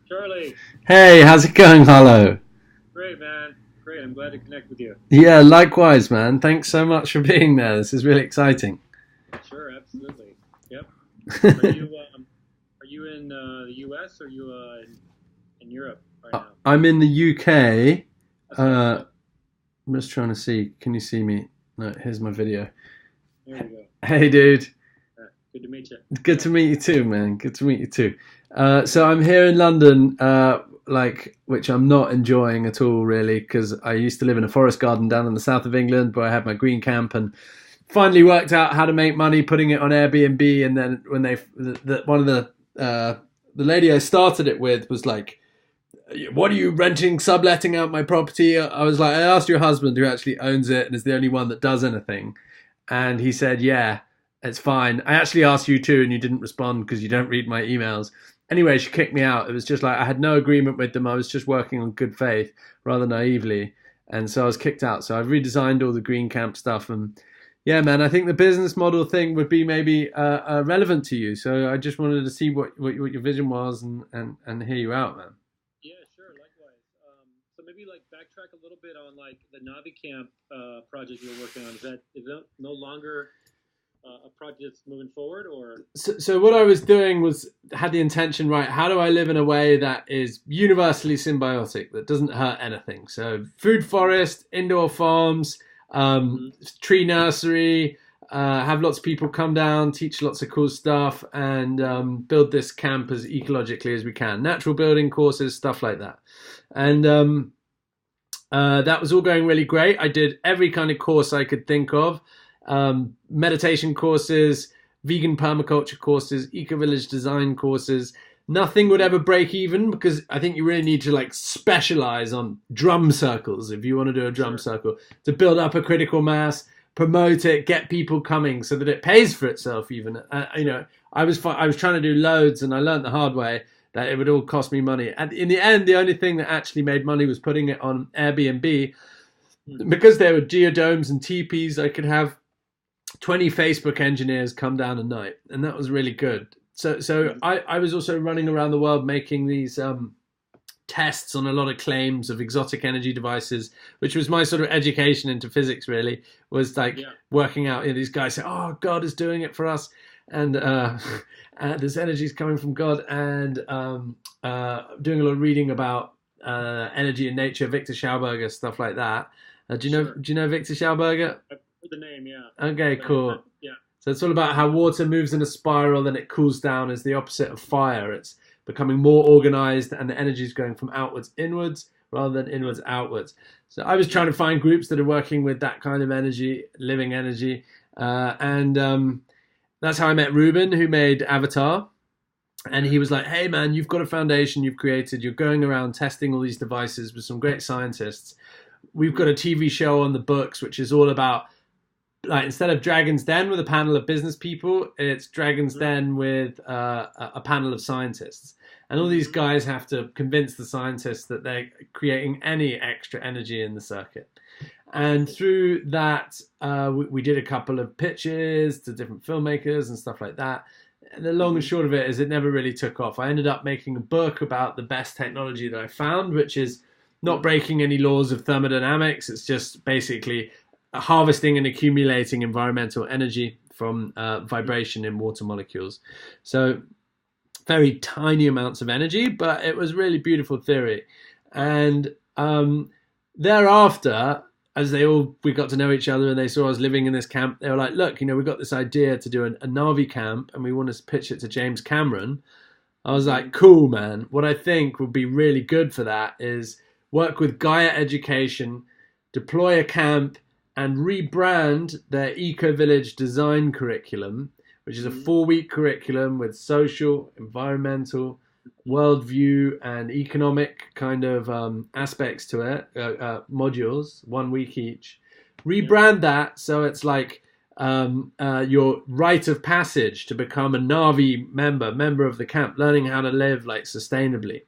Charlie, Hey, how's it going, Harlow? great man, great. I'm glad to connect with you. Yeah, likewise, man. Thanks so much for being there. This is really exciting. Sure, absolutely. Yep. Are you are you in the U.S. or are you in Europe right now? I'm in the UK. Okay. Uh, Yep. I'm just trying to see. Can you see me? No, here's my video. There we go. Hey, dude. Good to meet you. Good Yeah. to meet you too, man. Good to meet you too. So I'm here in London, which I'm not enjoying at all, really, because I used to live in a forest garden down in the south of England, where I had my green camp, and finally worked out how to make money putting it on Airbnb. And then when one of the lady I started it with was like, "What are you renting, subletting out my property?" I was like, "I asked your husband, who actually owns it and is the only one that does anything," and he said, "Yeah, it's fine." I actually asked you too, and you didn't respond because you don't read my emails. Anyway, she kicked me out. It was just like I had no agreement with them. I was just working on good faith, rather naively, and so I was kicked out. So I've redesigned all the green camp stuff, and yeah, man, I think the business model thing would be maybe relevant to you. So I just wanted to see what your vision was, and hear you out, man. Yeah, sure. Likewise. So maybe like backtrack a little bit on like the Navi Camp project you're working on. Is that no longer a project that's moving forward, or? So what I was doing was had the intention, right? How do I live in a way that is universally symbiotic, that doesn't hurt anything? So food forest, indoor farms, Mhm. tree nursery, have lots of people come down, teach lots of cool stuff, and build this camp as ecologically as we can. Natural building courses, stuff like that. And that was all going really great. I did every kind of course I could think of, meditation courses, vegan permaculture courses, eco village design courses. Nothing would ever break even because I think you really need to like specialize on drum circles if you want to do a drum Sure. circle to build up a critical mass, promote it, get people coming so that it pays for itself. Even Sure. I was trying to do loads and I learned the hard way that it would all cost me money. And in the end, the only thing that actually made money was putting it on Airbnb Mhm. because there were geodomes and teepees. I could have 20 Facebook engineers come down a night, and that was really good. So Mhm. I was also running around the world making these tests on a lot of claims of exotic energy devices, which was my sort of education into physics. Really, was like Yeah. working out. These guys say, "Oh, God is doing it for us," and this energy is coming from God, and doing a lot of reading about energy and nature, Victor Schauberger, stuff like that. Sure. Do you know Victor Schauberger? I've heard the name. Yeah. Okay, But I haven't. cool. Yeah. So it's all about how water moves in a spiral, then it cools down as the opposite of fire. It's becoming more organized, and the energy is going from outwards inwards rather than Yeah. inwards outwards. So I was trying to find groups that are working with that kind of energy, living energy, and that's how I met Ruben, who made Avatar. And Okay. he was like, "Hey, man, you've got a foundation you've created. You're going around testing all these devices with some great scientists. We've got Mhm. a TV show on the books, which is all about like instead of Dragon's Den with a panel of business people, it's Dragon's Mhm. Den with a panel of scientists. And all these Mhm. guys have to convince the scientists that they're creating any extra energy in the circuit. And through that, we did a couple of pitches to different filmmakers and stuff like that. And the long and Mhm. short of it is it never really took off. I ended up making a book about the best technology that I found, which is not Mhm. breaking any laws of thermodynamics. It's just basically harvesting and accumulating environmental energy from vibration in water molecules. So very tiny amounts of energy, but it was really beautiful theory. And thereafter, as we got to know each other and they saw us living in this camp, they were like, "Look, we got this idea to do a Navi camp, and we want to pitch it to James Cameron." I was like, Mhm. "Cool, man. What I think would be really good for that is work with Gaia Education, deploy a camp, and rebrand their Eco Village design curriculum, which is a Mhm. 4-week curriculum with social, environmental, worldview, and economic kind of aspects to it, modules, 1 week each. Yeah. Rebrand that so it's like your rite of passage to become a Navi member of the camp, learning how to live like sustainably.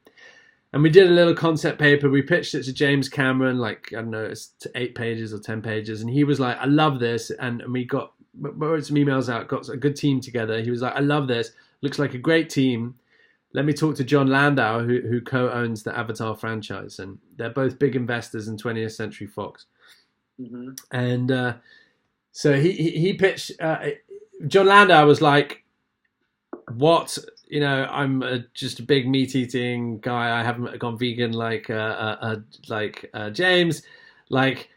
And we did a little concept paper. We pitched it to James Cameron, like, I don't know, it's 8 pages or 10 pages. And he was like, "I love this." And we wrote some emails out, got a good team together. He was like, "I love this. Looks like a great team. let me talk to John Landau, who co-owns the Avatar franchise, and they're both big investors in 20th Century Fox. Mm-hmm. And so he pitched. John Landau was like, "What? You know, I'm just a big meat-eating guy. I haven't gone vegan like James. Like,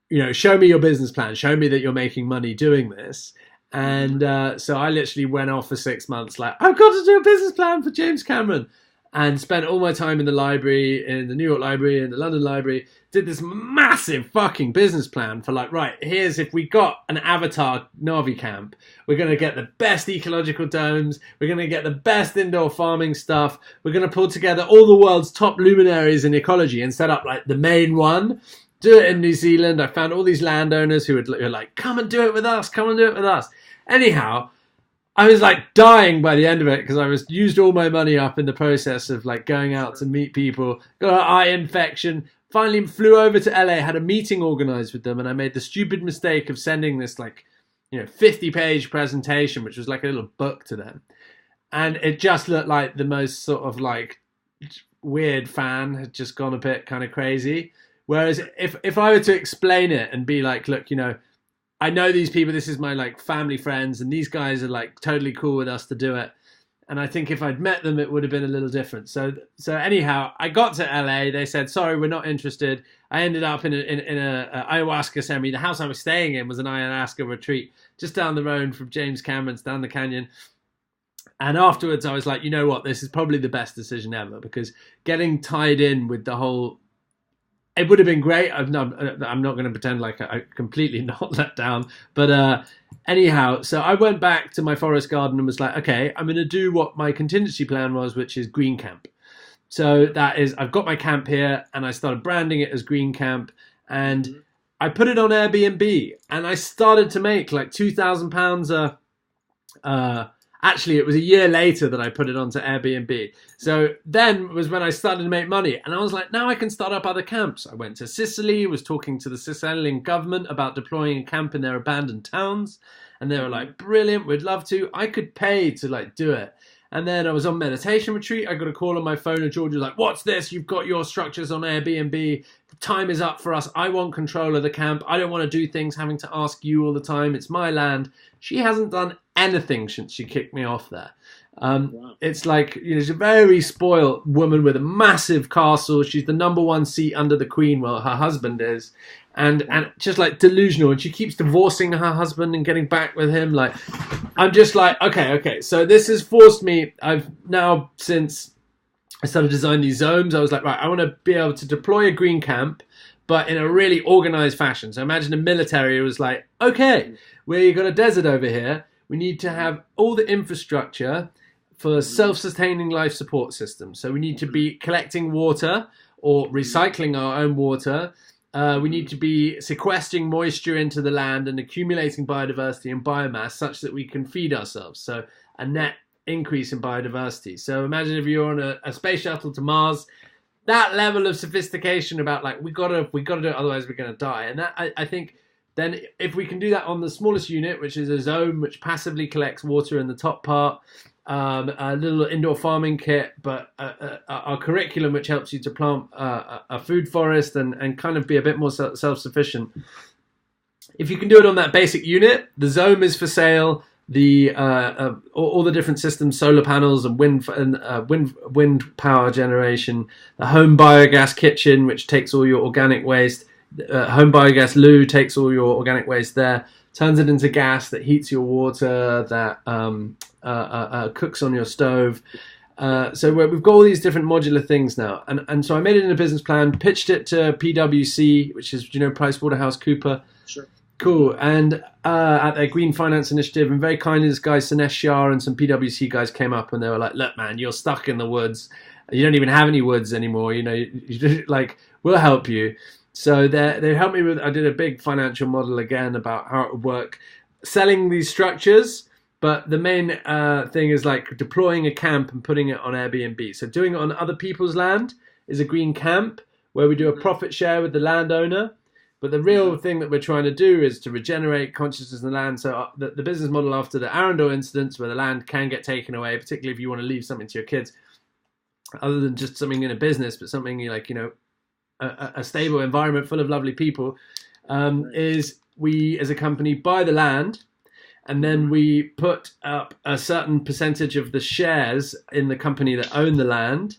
you know, show me your business plan. Show me that you're making money doing this." And so I literally went off for 6 months, like, I've got to do a business plan for James Cameron, and spent all my time in the library, in the New York Library, in the London Library, did this massive fucking business plan for like, right, here's, if we got an Avatar Na'vi camp, we're going to get the best ecological domes, we're going to get the best indoor farming stuff, we're going to pull together all the world's top luminaries in ecology and set up like the main one. Do it in New Zealand. I found all these landowners who were like, come and do it with us. Come and do it with us. Anyhow, I was like dying by the end of it because I was used all my money up in the process of like going out to meet people, got an eye infection, finally flew over to LA, had a meeting organized with them, and I made the stupid mistake of sending this like, 50-page presentation, which was like a little book to them. And it just looked like the most sort of like weird fan had just gone a bit kind of crazy. Whereas if I were to explain it and be like, look, I know these people, this is my like family friends, and these guys are like totally cool with us to do it. And I think if I'd met them, it would have been a little different. So anyhow, I got to LA. They said, sorry, we're not interested. I ended up in a ayahuasca ceremony. The house I was staying in was an ayahuasca retreat just down the road from James Cameron's, down the canyon. And afterwards, I was like, you know what? This is probably the best decision ever, because getting tied in with the whole, it would have been great. I'm not going to pretend like I completely not let down. But anyhow, so I went back to my forest garden and was like, okay, I'm going to do what my contingency plan was, which is Green Camp. So that is, I've got my camp here, and I started branding it as Green Camp, and I put it on Airbnb, and I started to make like £2,000 actually, it was a year later that I put it onto Airbnb. So then was when I started to make money. And I was like, now I can start up other camps. I went to Sicily, was talking to the Sicilian government about deploying a camp in their abandoned towns. And they were like, brilliant, we'd love to. I could pay to like do it. And then I was on meditation retreat. I got a call on my phone, and George was like, what's this? You've got your structures on Airbnb. Time is up for us. I want control of the camp. I don't want to do things having to ask you all the time. It's my land. She hasn't done anything since she kicked me off there. Wow. It's like, she's a very spoiled woman with a massive castle. She's the number one seat under the Queen, well, her husband is. And just like delusional, and she keeps divorcing her husband and getting back with him. Like, I'm just like, okay. So this has forced me. I've now, since I started designing these zones, I was like, right, I want to be able to deploy a green camp, but in a really organized fashion. So imagine the military was like, okay, we've got a desert over here. We need to have all the infrastructure for self-sustaining life support systems. So we need to be collecting water or recycling our own water. We need to be sequestering moisture into the land and accumulating biodiversity and biomass such that we can feed ourselves. So a net increase in biodiversity. So imagine if you're on a space shuttle to Mars, that level of sophistication about like, we gotta do it, otherwise we're gonna die. And that, I think then if we can do that on the smallest unit, which is a zone which passively collects water in the top part, a little indoor farming kit, but our curriculum which helps you to plant a food forest and kind of be a bit more self-sufficient. If you can do it on that basic unit, the Zome is for sale. The all the different systems, solar panels and wind power generation, the home biogas kitchen, which takes all your organic waste, home biogas loo takes all your organic waste there, turns it into gas that heats your water, that cooks on your stove. So we've got all these different modular things now, and so I made it in a business plan, pitched it to PwC, which is PricewaterhouseCoopers. Sure. Cool. And at their Green Finance Initiative, and very kindly, this guy Sinesh Shah and some PwC guys came up, and they were like, "Look, man, you're stuck in the woods. You don't even have any woods anymore. You like, we'll help you." So they helped me with. I did a big financial model again about how it would work, selling these structures. But the main thing is like deploying a camp and putting it on Airbnb. So doing it on other people's land is a green camp where we do a profit share with the landowner. But the real thing that we're trying to do is to regenerate consciousness in the land. So the business model after the Arundel incidents, where the land can get taken away, particularly if you want to leave something to your kids, other than just something in a business, but something like, a stable environment full of lovely people, is we as a company buy the land, and then we put up a certain percentage of the shares in the company that own the land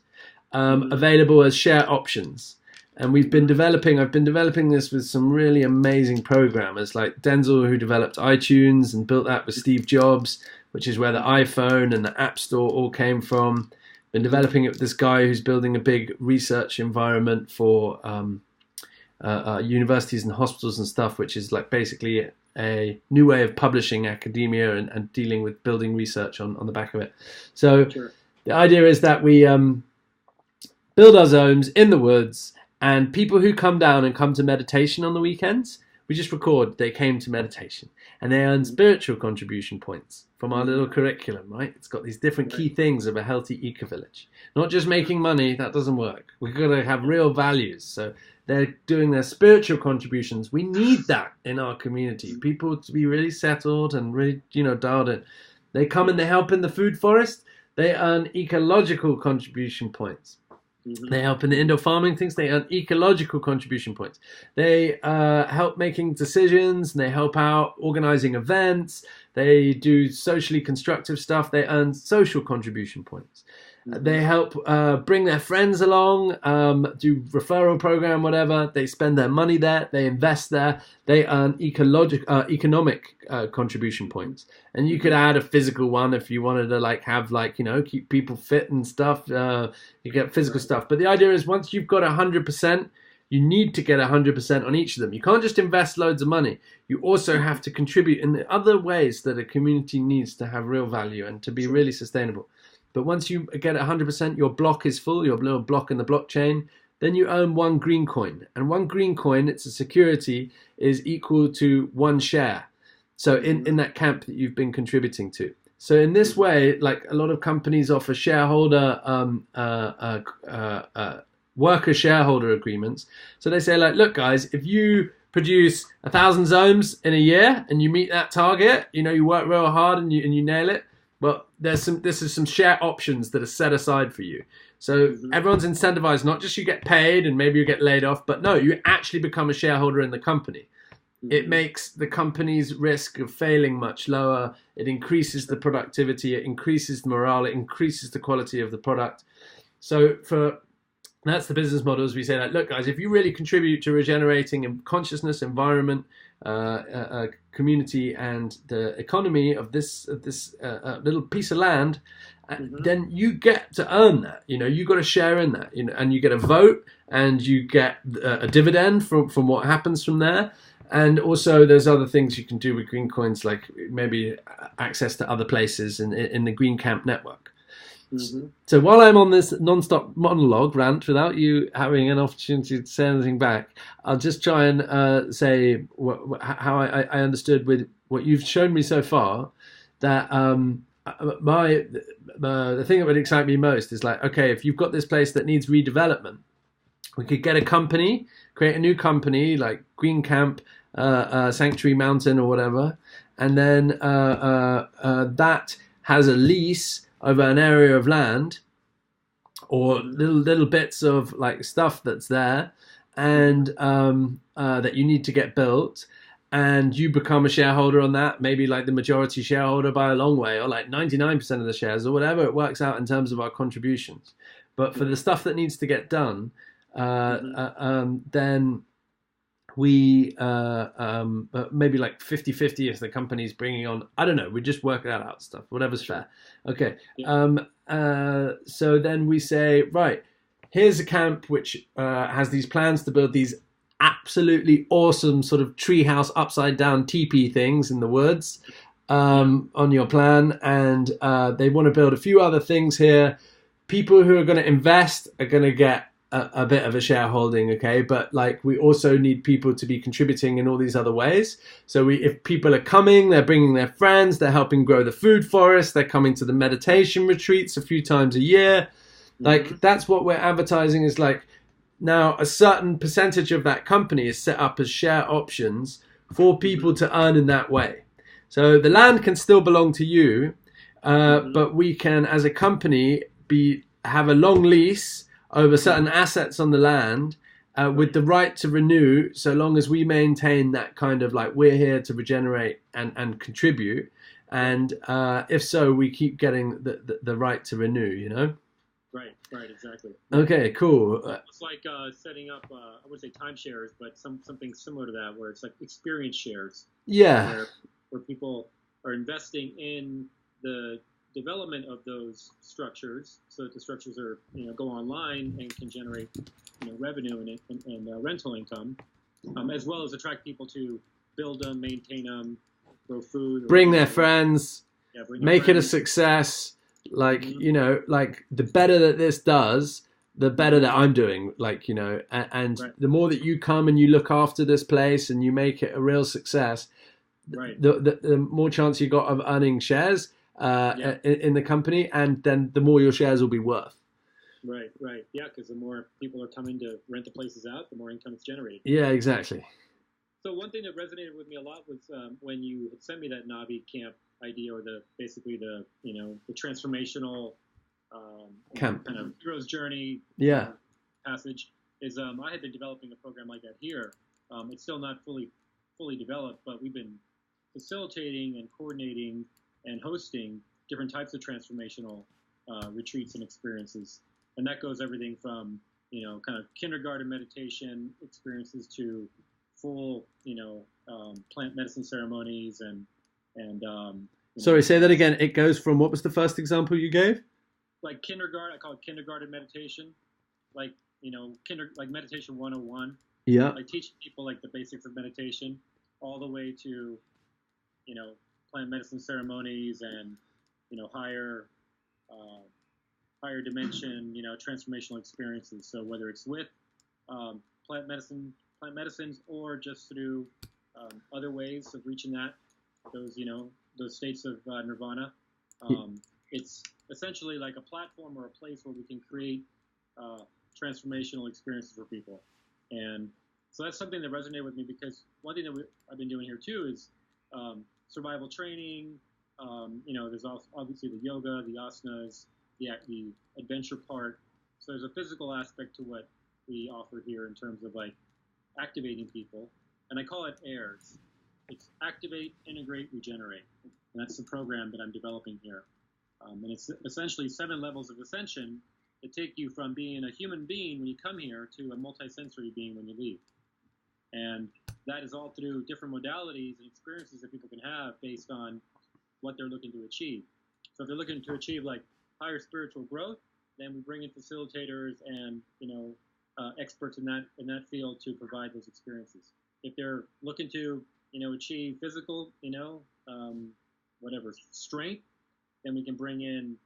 available as share options. And I've been developing this with some really amazing programmers like Denzel, who developed iTunes and built that with Steve Jobs, which is where the iPhone and the App Store all came from. Been developing it with this guy who's building a big research environment for universities and hospitals and stuff, which is like basically a new way of publishing academia and dealing with building research on the back of it. So the idea is that we build our zones in the woods, and people who come down and come to meditation on the weekends, we just record they came to meditation, and they earn spiritual contribution points from our little curriculum, right? It's got these different key things of a healthy eco-village. Not just making money, that doesn't work. We've got to have real values. So they're doing their spiritual contributions. We need that in our community. People to be really settled and really, dialed in. They come and they help in the food forest. They earn ecological contribution points. They help in the indoor farming things. They earn ecological contribution points. They help making decisions, and they help out organizing events. They do socially constructive stuff. They earn social contribution points. They help bring their friends along, do referral program, whatever. They spend their money there. They invest there. They earn economic contribution points. And you could add a physical one if you wanted to keep people fit and stuff. You get physical stuff. But the idea is once you've got 100%, you need to get 100% on each of them. You can't just invest loads of money. You also have to contribute in the other ways that a community needs to have real value and to be really sustainable. But once you get 100%, your block is full, your little block in the blockchain, then you earn 1 green coin. And 1 green coin, it's a security, is equal to 1 share. So in that camp that you've been contributing to. So in this way, like a lot of companies offer shareholder, worker shareholder agreements. So they say like, look guys, if you produce 1,000 zones in a year and you meet that target, you work real hard and you nail it, well, this is some share options that are set aside for you. So everyone's incentivized, not just you get paid and maybe you get laid off, but no, you actually become a shareholder in the company. It makes the company's risk of failing much lower. It increases the productivity. It increases the morale. It increases the quality of the product. So that's the business model. As we say, like, look, guys, if you really contribute to regenerating consciousness, environment, community, and the economy of this little piece of land, then you get to earn that. You got to share in that. And you get a vote, and you get a dividend from what happens from there. And also, there's other things you can do with green coins, like maybe access to other places in the Green Camp network. So while I'm on this non-stop monologue rant without you having an opportunity to say anything back, I'll just try and say how I understood with what you've shown me so far, that the thing that would excite me most is like, okay, if you've got this place that needs redevelopment, we could get a company, create a new company like Green Camp, Sanctuary Mountain or whatever, and then that has a lease over an area of land or little bits of like stuff that's there and that you need to get built, and you become a shareholder on that, maybe like the majority shareholder by a long way, or like 99% of the shares, or whatever it works out in terms of our contributions. But for the stuff that needs to get done, then we maybe like 50-50 if the company's bringing on, I don't know, we just work that out stuff, whatever's fair. Okay. So then we say, right, here's a camp which has these plans to build these absolutely awesome sort of treehouse upside down teepee things in the woods on your plan, and they want to build a few other things here. People who are going to invest are going to get a bit of a shareholding, okay, but like we also need people to be contributing in all these other ways. So if people are coming, they're bringing their friends, they're helping grow the food forest, they're coming to the meditation retreats a few times a year. Like that's what we're advertising, is like now a certain percentage of that company is set up as share options for people to earn in that way. So the land can still belong to you, but we can, as a company, be have a long lease over certain assets on the land, with the right to renew, so long as we maintain that kind of like, we're here to regenerate and contribute. And if so, we keep getting the right to renew, you know? Right, exactly. Okay, cool. It's like setting up, I would say timeshares, but something similar to that, where it's like experience shares. Yeah. Where people are investing in the development of those structures, so that the structures are, go online and can generate, revenue and rental income, as well as attract people to build them, maintain them, grow food, bring their friends, make it a success. Like, like the better that this does, the better that I'm doing. Like, and the more that you come and you look after this place and you make it a real success, the more chance you got of earning shares in the company, and then the more your shares will be worth. Right. Yeah, because the more people are coming to rent the places out, the more income it's generated. Yeah, exactly. So one thing that resonated with me a lot was when you had sent me that Navi camp idea, or the transformational camp kind of hero's journey passage, is I had been developing a program like that here. It's still not fully developed, but we've been facilitating and coordinating and hosting different types of transformational retreats and experiences. And that goes everything from, kind of kindergarten meditation experiences to full, plant medicine ceremonies and Sorry, say that again. It goes from, what was the first example you gave? Like kindergarten, I call it kindergarten meditation. Like, like meditation 101. Yeah. Like teaching people like the basics of meditation, all the way to, plant medicine ceremonies and, higher dimension, transformational experiences. So whether it's with plant medicines, or just through other ways of reaching those states of nirvana. It's essentially like a platform or a place where we can create transformational experiences for people. And so that's something that resonated with me, because one thing that I've been doing here too is survival training. There's also obviously the yoga, the asanas, the adventure part. So there's a physical aspect to what we offer here in terms of like activating people. And I call it AIRS. It's activate, integrate, regenerate. And that's the program that I'm developing here. And it's essentially 7 levels of ascension that take you from being a human being when you come here to a multisensory being when you leave. And that is all through different modalities and experiences that people can have based on what they're looking to achieve. So if they're looking to achieve like higher spiritual growth, then we bring in facilitators and experts in that field to provide those experiences. If they're looking to achieve physical strength, then we can bring in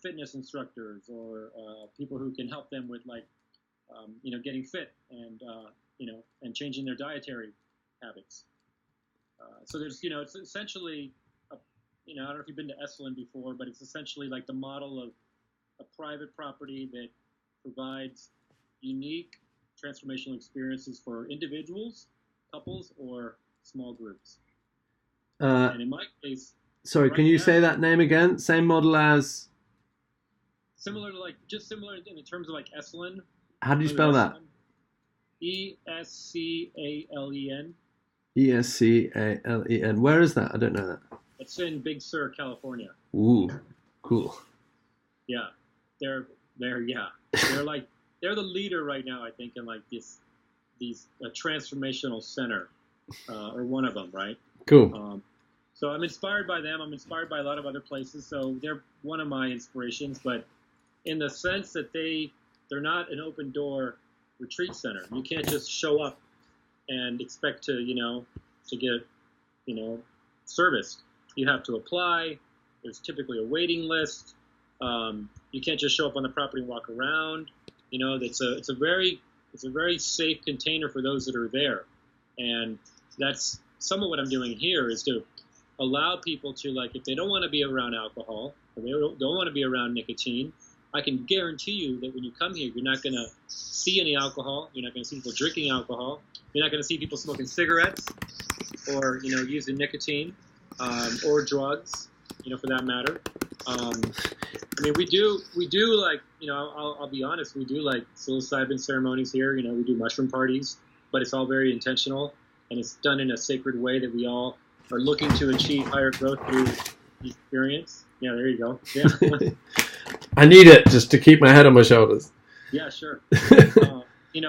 fitness instructors or people who can help them with like getting fit and changing their dietary habits. So there's it's essentially I don't know if you've been to Esalen before, but it's essentially like the model of a private property that provides unique transformational experiences for individuals, couples, or small groups. And in my case, sorry, can you say that name again? Same model as? Similar in the terms of like Esalen. How do you spell that? Escalen. Escalen. Where is that? I don't know that. It's in Big Sur, California. Ooh, cool. Yeah, they're the leader right now, I think, in like these transformational center, or one of them, right? Cool. So I'm inspired by them. I'm inspired by a lot of other places. So they're one of my inspirations, but in the sense that they're not an open door retreat center. You can't just show up and expect to get serviced. You have to apply. There's typically a waiting list. You can't just show up on the property and walk around. It's a very safe container for those that are there. And that's some of what I'm doing here, is to allow people to, like, if they don't want to be around alcohol or they don't want to be around nicotine, I can guarantee you that when you come here, you're not going to see any alcohol. You're not going to see people drinking alcohol. You're not going to see people smoking cigarettes or, using nicotine or drugs, for that matter. I mean, we do like, I'll be honest, we do like psilocybin ceremonies here. We do mushroom parties, but it's all very intentional, and it's done in a sacred way that we all are looking to achieve higher growth through the experience. Yeah, there you go. Yeah. I need it just to keep my head on my shoulders. Yeah, sure. We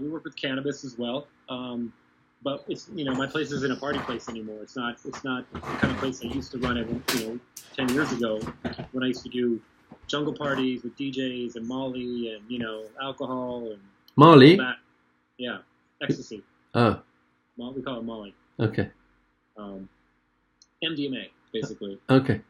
work with cannabis as well. But it's, my place isn't a party place anymore. It's not the kind of place I used to run it, 10 years ago when I used to do jungle parties with DJs and Molly and, alcohol and Molly? all that. Yeah. Ecstasy. Oh. We call it Molly. Okay. MDMA, basically. Okay.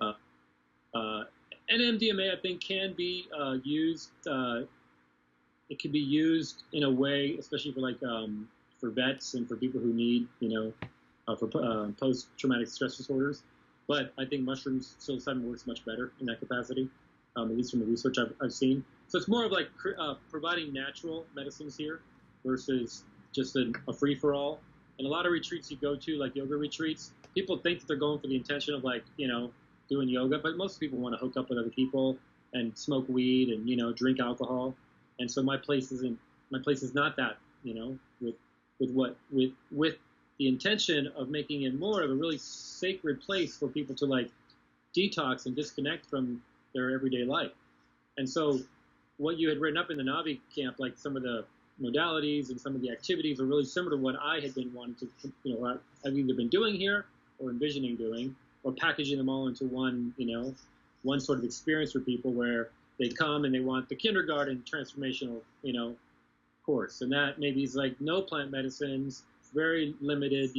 And MDMA, I think, can be used. It can be used in a way, especially for vets and for people who need, for post-traumatic stress disorders. But I think mushrooms, psilocybin works much better in that capacity, at least from the research I've seen. So it's more of like providing natural medicines here versus just a free-for-all. And a lot of retreats you go to, like yoga retreats, people think that they're going for the intention of doing yoga, but most people want to hook up with other people and smoke weed and drink alcohol. And so my place is not that, with the intention of making it more of a really sacred place for people to detox and disconnect from their everyday life. And so what you had written up in the Navi camp, like some of the modalities and some of the activities are really similar to what I had been wanting to, I've either been doing here or envisioning doing, or packaging them all into one sort of experience for people where they come and they want the kindergarten transformational, course. And that maybe is like no plant medicines, very limited,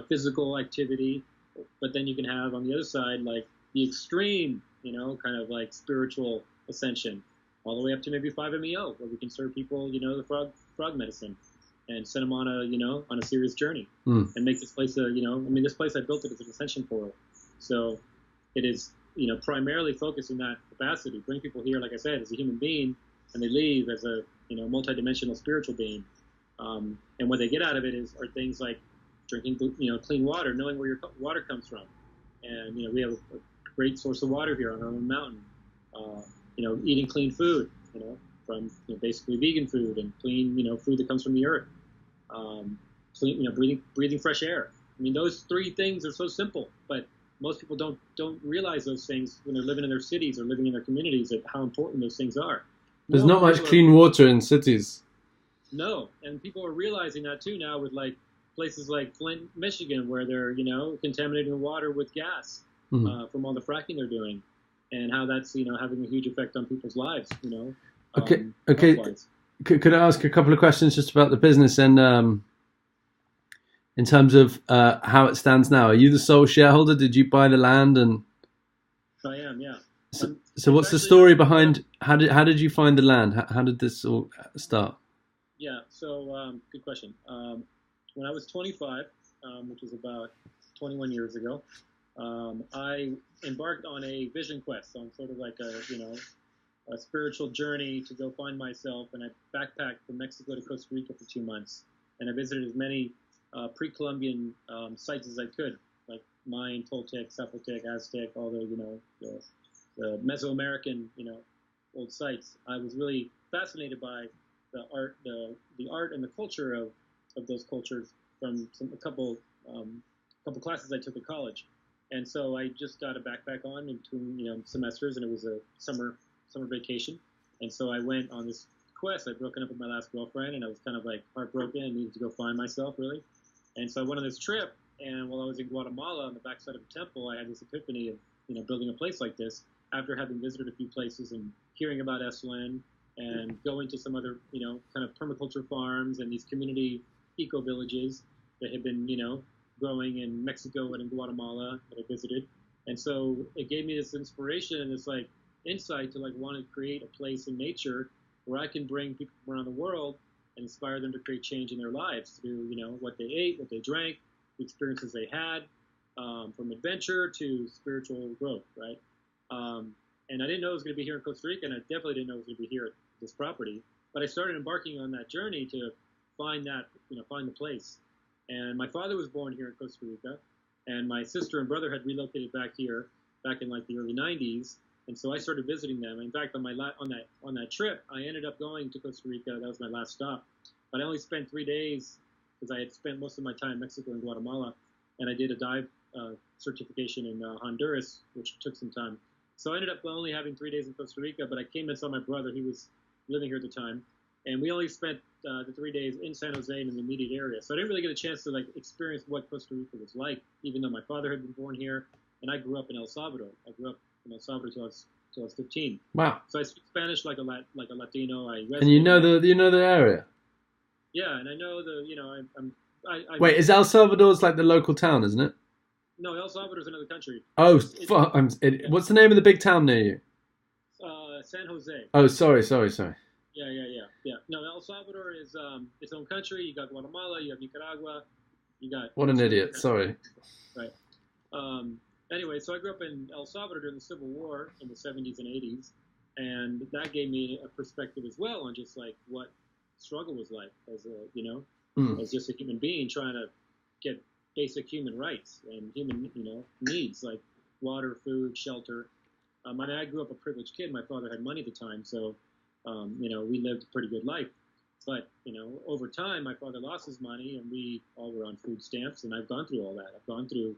physical activity. But then you can have on the other side, like the extreme, kind of like spiritual ascension, all the way up to maybe 5-MeO, where we can serve people, the frog medicine and send them on a serious journey and make this place this place I built it as an ascension portal. So it is, primarily focused in that capacity, bring people here, like I said, as a human being, and they leave as a, multidimensional spiritual being. And what they get out of it are things like drinking, clean water, knowing where your water comes from. And, we have a great source of water here on our own mountain. Eating clean food, from basically vegan food and clean, food that comes from the earth. Clean, breathing fresh air. I mean, those three things are so simple, but most people don't realize those things when they're living in their cities or living in their communities, of how important those things are. There's not much clean water in cities. No, and people are realizing that too now with places like Flint, Michigan, where they're contaminating the water with gas from all the fracking they're doing, and how that's having a huge effect on people's lives. Okay. Could I ask a couple of questions just about the business and in terms of how it stands now? Are you the sole shareholder? Did you buy the land? And I am, yeah. So what's the story behind? How did you find the land? How did this all start? Yeah. So good question. When I was 25, which was about 21 years ago, I embarked on a vision quest, on sort of like a spiritual journey to go find myself, and I backpacked from Mexico to Costa Rica for 2 months, and I visited as many pre-Columbian sites as I could, like Mayan, Toltec, Zapotec, Aztec, all the Mesoamerican old sites. I was really fascinated by the art and the culture of those cultures from a couple classes I took at college, and so I just got a backpack on in between semesters, and it was a summer vacation, and so I went on this quest. I'd broken up with my last girlfriend, and I was kind of like heartbroken and needed to go find myself, really. And so I went on this trip, and while I was in Guatemala on the backside of a temple, I had this epiphany of building a place like this after having visited a few places and hearing about Esalen and going to some other kind of permaculture farms and these community eco villages that had been growing in Mexico and in Guatemala that I visited. And so it gave me this inspiration and this insight to want to create a place in nature where I can bring people from around the world and inspire them to create change in their lives through what they ate, what they drank, the experiences they had, from adventure to spiritual growth, right? And I didn't know it was going to be here in Costa Rica, and I definitely didn't know it was going to be here at this property. But I started embarking on that journey to find the place. And my father was born here in Costa Rica, and my sister and brother had relocated back here. back in like the early '90s, and so I started visiting them. In fact, on that trip, I ended up going to Costa Rica. That was my last stop, but I only spent 3 days because I had spent most of my time in Mexico and Guatemala, and I did a dive certification in Honduras, which took some time. So I ended up only having 3 days in Costa Rica, but I came and saw my brother. He was living here at the time, and we only spent the 3 days in San Jose and in the immediate area. So I didn't really get a chance to like experience what Costa Rica was like, even though my father had been born here, and I grew up in El Salvador. I grew up in El Salvador till I was 15. Wow. So I speak Spanish like a Latino. And you know the area. Yeah, and I know Wait, is El Salvador's like the local town, isn't it? No, El Salvador's another country. Oh, what's the name of the big town near you? San Jose. Oh, sorry. Yeah. No, El Salvador is its own country. You got Guatemala, you have Nicaragua, you got. What an idiot! Sorry. Right. Anyway, so I grew up in El Salvador during the Civil War in the 70s and 80s, and that gave me a perspective as well on just like what struggle was like as as just a human being trying to get basic human rights and human needs like water, food, shelter. I grew up a privileged kid. My father had money at the time, so we lived a pretty good life. But over time, my father lost his money, and we all were on food stamps. And I've gone through all that. I've gone through,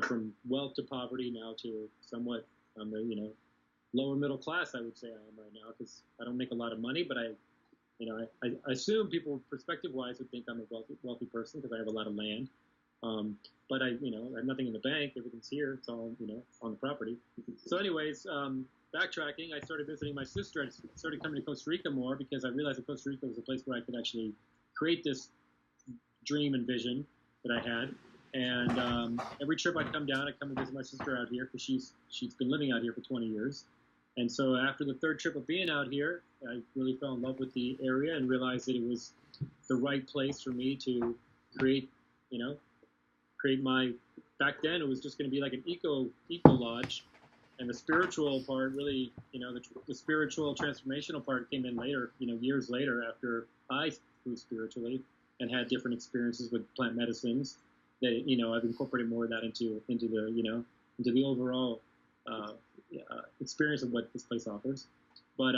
from wealth to poverty now to somewhat on the lower middle class. I would say I am right now because I don't make a lot of money, but I assume people perspective-wise would think I'm a wealthy person because I have a lot of land. But I have nothing in the bank. Everything's here. It's all, on the property. So anyways, backtracking, I started visiting my sister. I started coming to Costa Rica more because I realized that Costa Rica was a place where I could actually create this dream and vision that I had. And every trip I come down, I come and visit my sister out here because she's been living out here for 20 years. And so after the third trip of being out here, I really fell in love with the area and realized that it was the right place for me to create my, back then it was just going to be like an eco lodge, and the spiritual part really, the spiritual transformational part came in later, years later after I grew spiritually and had different experiences with plant medicines that, I've incorporated more of that into the overall experience of what this place offers. But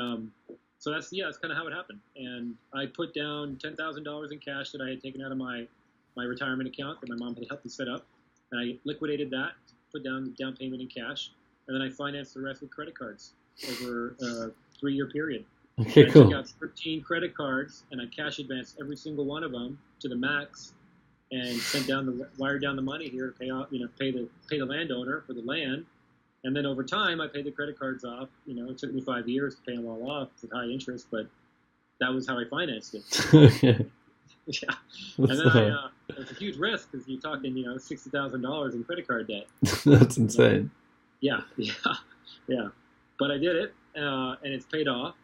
so that's kind of how it happened. And I put down $10,000 in cash that I had taken out of my retirement account that my mom had helped me set up, and I liquidated that, put down the down payment in cash, and then I financed the rest with credit cards over a 3-year period. Okay, cool. I took out 13 credit cards, and I cash advanced every single one of them to the max, and wired down the money here to pay off, pay the landowner for the land, and then over time I paid the credit cards off. It took me 5 years to pay them all off with high interest, but that was how I financed it. Yeah, and then it was a huge risk because you're talking, $60,000 in credit card debt. That's insane. Yeah. But I did it, and it's paid off.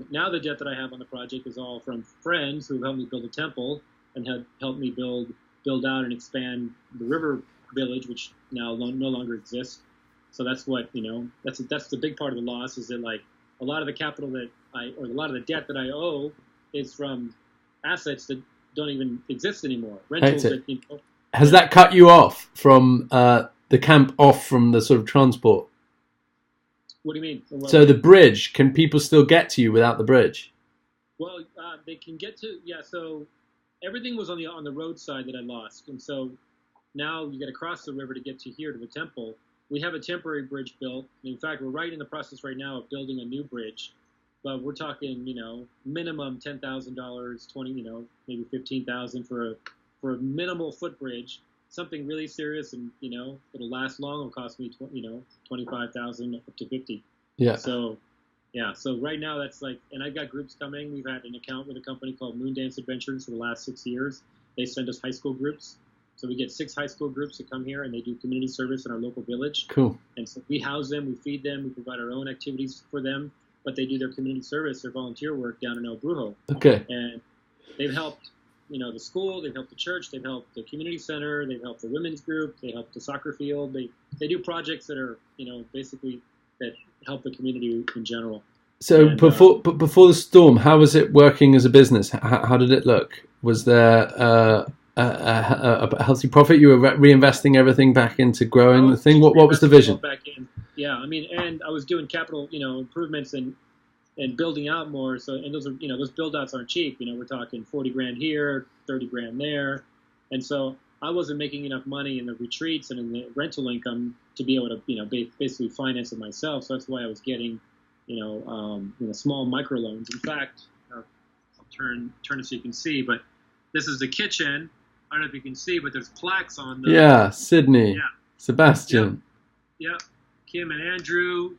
Now the debt that I have on the project is all from friends who helped me build a temple and had helped me build out and expand the river village, which now no longer exists. So that's what that's the big part of the loss is that like a lot of the capital a lot of the debt that I owe is from assets that don't even exist anymore. Rentals that, Has that cut you off from the camp, off from the sort of transport? What do you mean? So the bridge, can people still get to you without the bridge? Well, they can get to, so everything was on the roadside that I lost. And so now you got to cross the river to get to here to the temple. We have a temporary bridge built. In fact, we're right in the process right now of building a new bridge. But we're talking, minimum $10,000, maybe $15,000 for a minimal footbridge, something really serious, and it'll last long. It'll cost me, $25,000 up to $50,000. Yeah. So right now that's like, and I've got groups coming. We've had an account with a company called Moon Dance Adventures for the last 6 years. They send us high school groups. So we get 6 high school groups that come here and they do community service in our local village. Cool. And so we house them, we feed them, we provide our own activities for them. But they do their community service, their volunteer work down in El Brujo. Okay. And they've helped, the school, they've helped the church, they've helped the community center, they've helped the women's group, they help the soccer field. They do projects that are, basically that help the community in general. So before the storm, how was it working as a business? How did it look? Was there a healthy profit? You were reinvesting everything back into growing the thing. What was the vision? Back in. Yeah, I mean, and I was doing capital, improvements and building out more. So, and those are, those build outs aren't cheap. We're talking 40 grand here, 30 grand there. And so I wasn't making enough money in the retreats and in the rental income to be able to, basically finance it myself. So that's why I was getting, small micro loans. In fact, I'll turn it so you can see, but this is the kitchen. I don't know if you can see, but there's plaques on the... Yeah, Sydney. Yeah. Sebastian. Yeah. Kim and Andrew.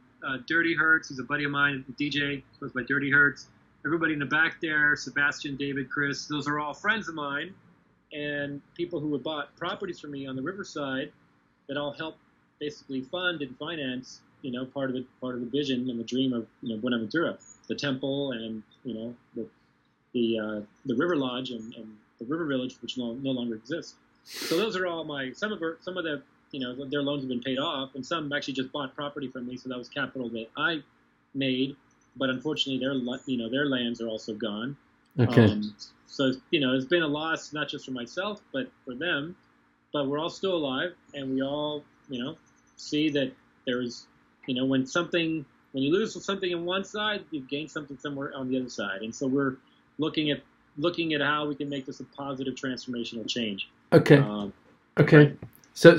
Dirty Hertz, who's a buddy of mine, a DJ, goes by Dirty Hertz. Everybody in the back there, Sebastian, David, Chris, those are all friends of mine and people who had bought properties from me on the riverside that all helped basically fund and finance, part of the vision and the dream of, Buenaventura, the temple and, the River Lodge and the River Village, which no longer exists. So those are all some of the, their loans have been paid off, and some actually just bought property from me. So that was capital that I made, but unfortunately, their lands are also gone. Okay. So it's been a loss not just for myself, but for them. But we're all still alive, and we all see that there's when you lose something on one side, you gain something somewhere on the other side, and so we're looking at how we can make this a positive transformational change. Okay. Okay. Right? So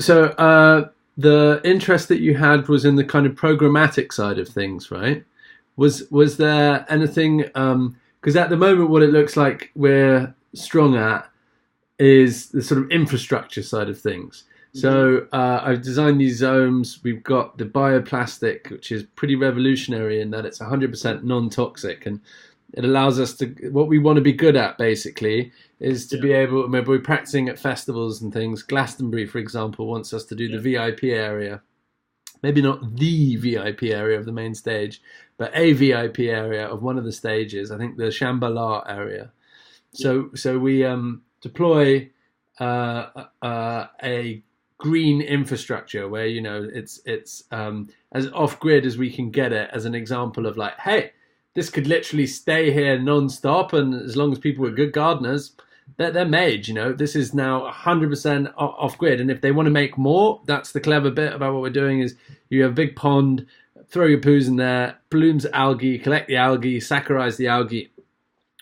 the interest that you had was in the kind of programmatic side of things, right? Was there anything? Because at the moment, what it looks like we're strong at is the sort of infrastructure side of things. So I've designed these zones. We've got the bioplastic, which is pretty revolutionary in that it's 100% non-toxic, and it allows us to, what we want to be good at basically is to be able, maybe we're practicing at festivals and things. Glastonbury, for example, wants us to do the VIP area. Maybe not the VIP area of the main stage, but a VIP area of one of the stages. I think the Shambhala area. So we deploy a green infrastructure where, it's as off-grid as we can get it, as an example of like, hey, this could literally stay here non-stop, and as long as people are good gardeners, they're made. This is now 100% off-grid, and if they want to make more, that's the clever bit about what we're doing. Is you have a big pond, throw your poos in there, blooms algae, collect the algae, saccharise the algae.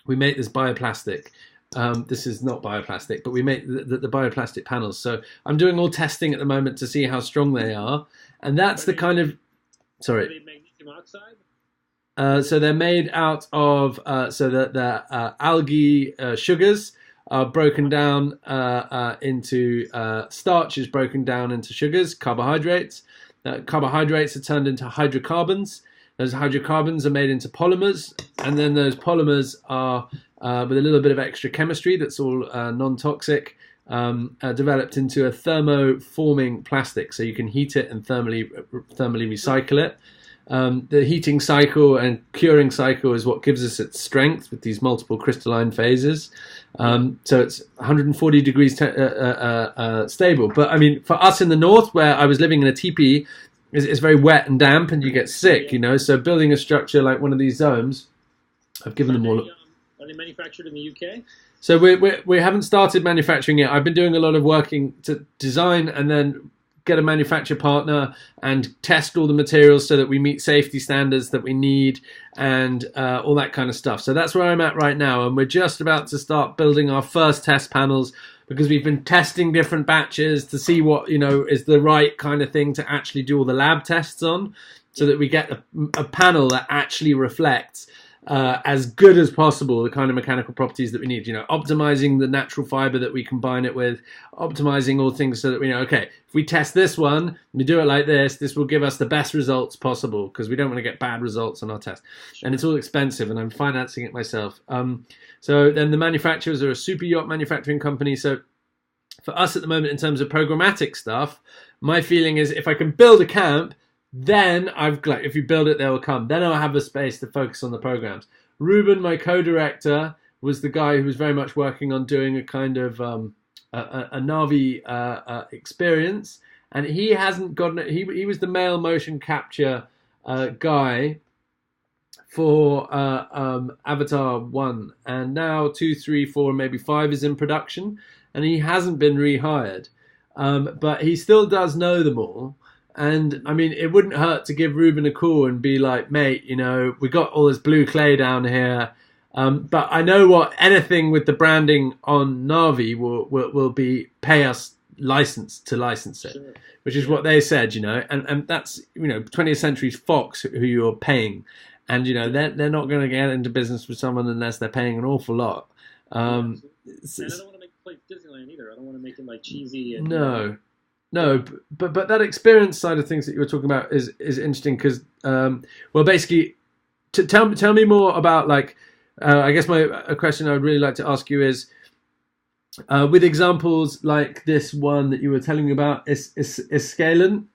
We make this bioplastic. This is not bioplastic, but we make the bioplastic panels. So I'm doing all testing at the moment to see how strong they are, and that's the kind of. Sorry. Are they magnesium oxide? So they're made out of the algae sugars are broken down into starch is broken down into sugars, carbohydrates. Carbohydrates are turned into hydrocarbons. Those hydrocarbons are made into polymers, and then those polymers are with a little bit of extra chemistry that's all non-toxic, developed into a thermoforming plastic, so you can heat it and thermally recycle it. The heating cycle and curing cycle is what gives us its strength with these multiple crystalline phases. So it's 140 degrees stable. But I mean, for us in the north, where I was living in a teepee, it's very wet and damp, and you get sick. So building a structure like one of these zones, I've given them all. Are they manufactured in the UK? So we haven't started manufacturing it. I've been doing a lot of working to design and then get a manufacturer partner and test all the materials so that we meet safety standards that we need and all that kind of stuff. So that's where I'm at right now, and we're just about to start building our first test panels, because we've been testing different batches to see what is the right kind of thing to actually do all the lab tests on, so that we get a panel that actually reflects as good as possible the kind of mechanical properties that we need, optimizing the natural fiber that we combine it with, optimizing all things so that we know, okay, if we test this one, we do it like this will give us the best results possible, because we don't want to get bad results on our test. And it's all expensive, and I'm financing it myself. So then the manufacturers are a super yacht manufacturing company. So for us at the moment, in terms of programmatic stuff, my feeling is if I can build a camp, then if you build it, they will come. Then I'll have a space to focus on the programs. Ruben, my co-director, was the guy who was very much working on doing a kind of a Navi experience, and he hasn't gotten it. He was the male motion capture guy for Avatar 1, and now 2, 3, 4, maybe 5 is in production. and he hasn't been rehired. But he still does know them all. And I mean, it wouldn't hurt to give Ruben a call and be like, mate, we got all this blue clay down here. But I know what anything with the branding on Navi will be pay us license to license it, sure. Which is what they said, and that's, 20th Century's Fox who you're paying. And, they're not going to get into business with someone unless they're paying an awful lot. And I don't want to make it like Disneyland either. I don't want to make it like cheesy. And, No, but that experience side of things that you were talking about is interesting because, basically, tell me more about like, I guess a question I would really like to ask you is, with examples like this one that you were telling me about, Escalen,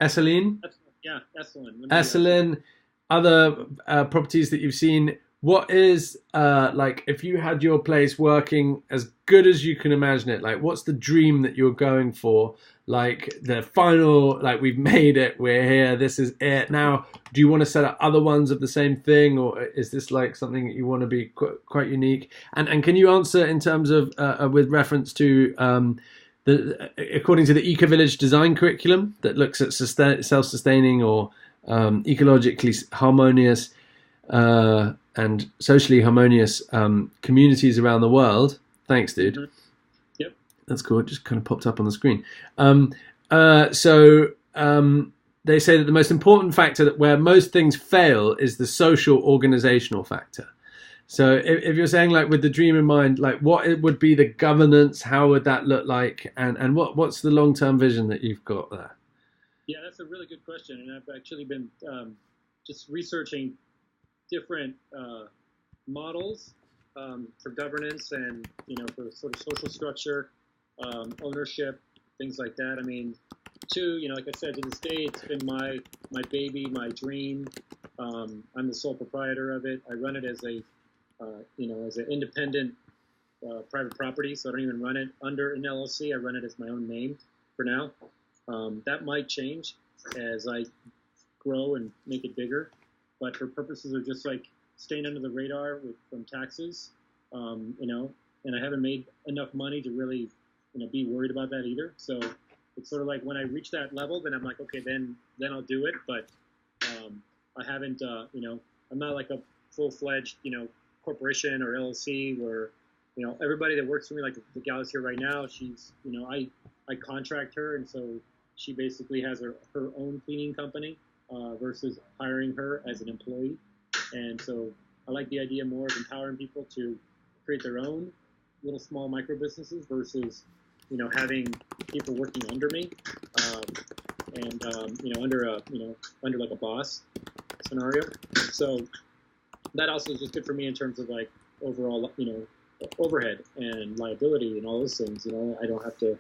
Esalen? Yeah, Esalen. Esalen, other properties that you've seen. What is, like, if you had your place working as good as you can imagine it, like, what's the dream that you're going for? Like, the final, like, we've made it, we're here, this is it. Now, do you want to set up other ones of the same thing, or is this, like, something that you want to be quite unique? And can you answer in terms of, with reference to, according to the Eco-Village design curriculum that looks at self-sustaining or ecologically harmonious and socially harmonious communities around the world. Thanks, dude. Mm-hmm. Yep. That's cool. It just kind of popped up on the screen. They say that the most important factor where most things fail is the social organizational factor. So if you're saying, like, with the dream in mind, like, what it would be the governance, how would that look like, and what's the long-term vision that you've got there? Yeah, that's a really good question, and I've actually been just researching different models for governance and, for sort of social structure, ownership, things like that. I mean, like I said, to this day, it's been my baby, my dream. I'm the sole proprietor of it. I run it as as an independent private property, so I don't even run it under an LLC. I run it as my own name for now. That might change as I grow and make it bigger, but for purposes of just like staying under the radar from taxes, and I haven't made enough money to really, be worried about that either. So it's sort of like when I reach that level, then I'm like, okay, then I'll do it. But I haven't, I'm not like a full-fledged, corporation or LLC where, everybody that works for me, like the gal is here right now, she's, I contract her, and so she basically has her own cleaning company versus hiring her as an employee. And so I like the idea more of empowering people to create their own little small micro businesses versus, having people working under me and under like a boss scenario. So that also is just good for me in terms of like overall, overhead and liability and all those things. I don't have to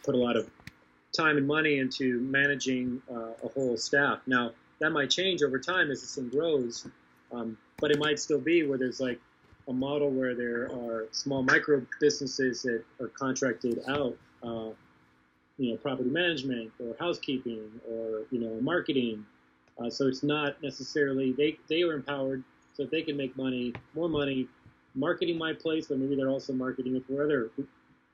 put a lot of time and money into managing a whole staff. Now, that might change over time as this thing grows, but it might still be where there's like a model where there are small micro businesses that are contracted out, property management or housekeeping or, marketing. So it's not necessarily, they are empowered so that they can make more money marketing my place, but maybe they're also marketing it for other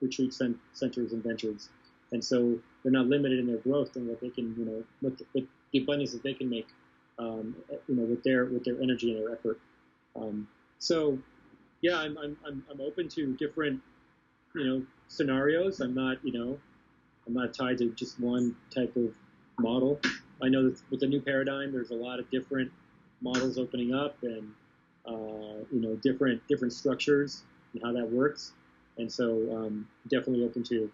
retreat centers and ventures. And so they're not limited in their growth and what they can, with the abundance that they can make, with their energy and their effort. So, yeah, I'm open to different, scenarios. I'm not tied to just one type of model. I know that with the new paradigm, there's a lot of different models opening up and, different structures and how that works. And so definitely open to,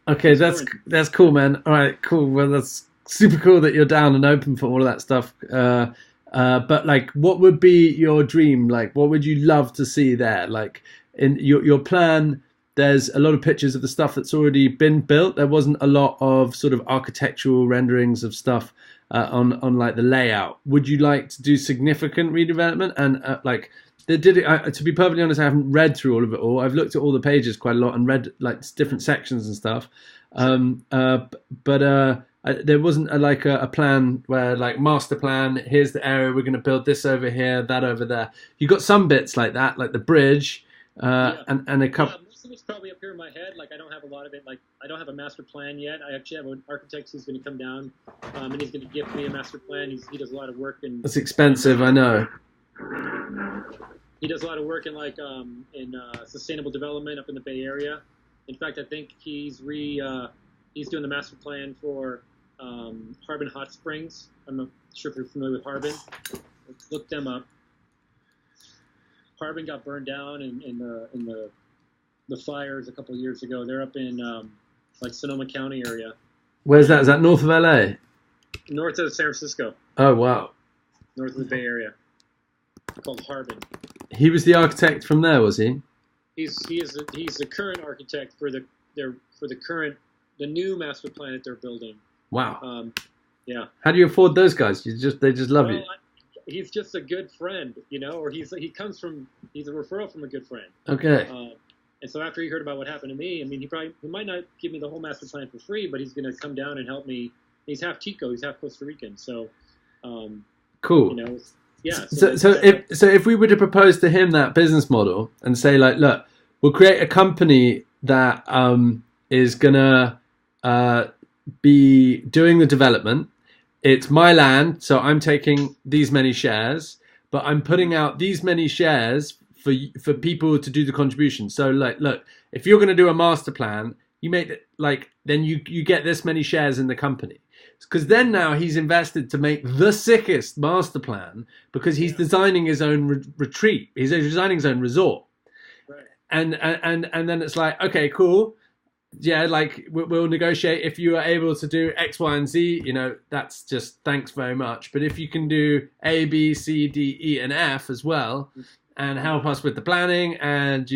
Okay, that's cool, man. All right, cool. Well, that's super cool that you're down and open for all of that stuff. But like, what would be your dream? Like, what would you love to see there? Like, in your plan, there's a lot of pictures of the stuff that's already been built. There wasn't a lot of sort of architectural renderings of stuff on like the layout. Would you like to do significant redevelopment? And like, they did it. To be perfectly honest, I haven't read through all of it all. I've looked at all the pages quite a lot and read like different sections and stuff. But there wasn't a plan where like master plan. Here's the area we're going to build this over here, that over there. You got some bits like that, like the bridge, and a couple. Yeah, of it's probably up here in my head. Like I don't have a lot of it. Like I don't have a master plan yet. I actually have an architect who's going to come down, and he's going to gift me a master plan. He does a lot of work and It's expensive, I know. he does a lot of work in sustainable development up in the Bay Area. In fact, I think he's doing the master plan for Harbin Hot Springs. I'm not sure if you're familiar with Harbin. Look them up. Harbin got burned down in the fires a couple of years ago. They're up in Sonoma County area. Where's that? Is that north of LA? North of San Francisco. Oh wow. North of the Bay Area. Called Harbin. He was the architect from there, was he? He's the current architect for the new master plan that they're building. Wow. Yeah. How do you afford those guys? They just love you. He's just a good friend, or he's a referral from a good friend. Okay. And so after he heard about what happened to me, I mean, he might not give me the whole master plan for free, but he's going to come down and help me. He's half Tico, he's half Costa Rican, so cool. Yeah. So if we were to propose to him that business model and say like, look, we'll create a company that is gonna be doing the development. It's my land, so I'm taking these many shares, but I'm putting out these many shares for people to do the contribution. So like, look, if you're going to do a master plan, you make it then you get this many shares in the company. Because then now he's invested to make the sickest master plan because he's designing his own retreat. He's designing his own resort. Right. And then it's like, okay, cool. Yeah, like we'll negotiate if you are able to do X, Y, and Z. That's just thanks very much. But if you can do A, B, C, D, E, and F as well, and help us with the planning, and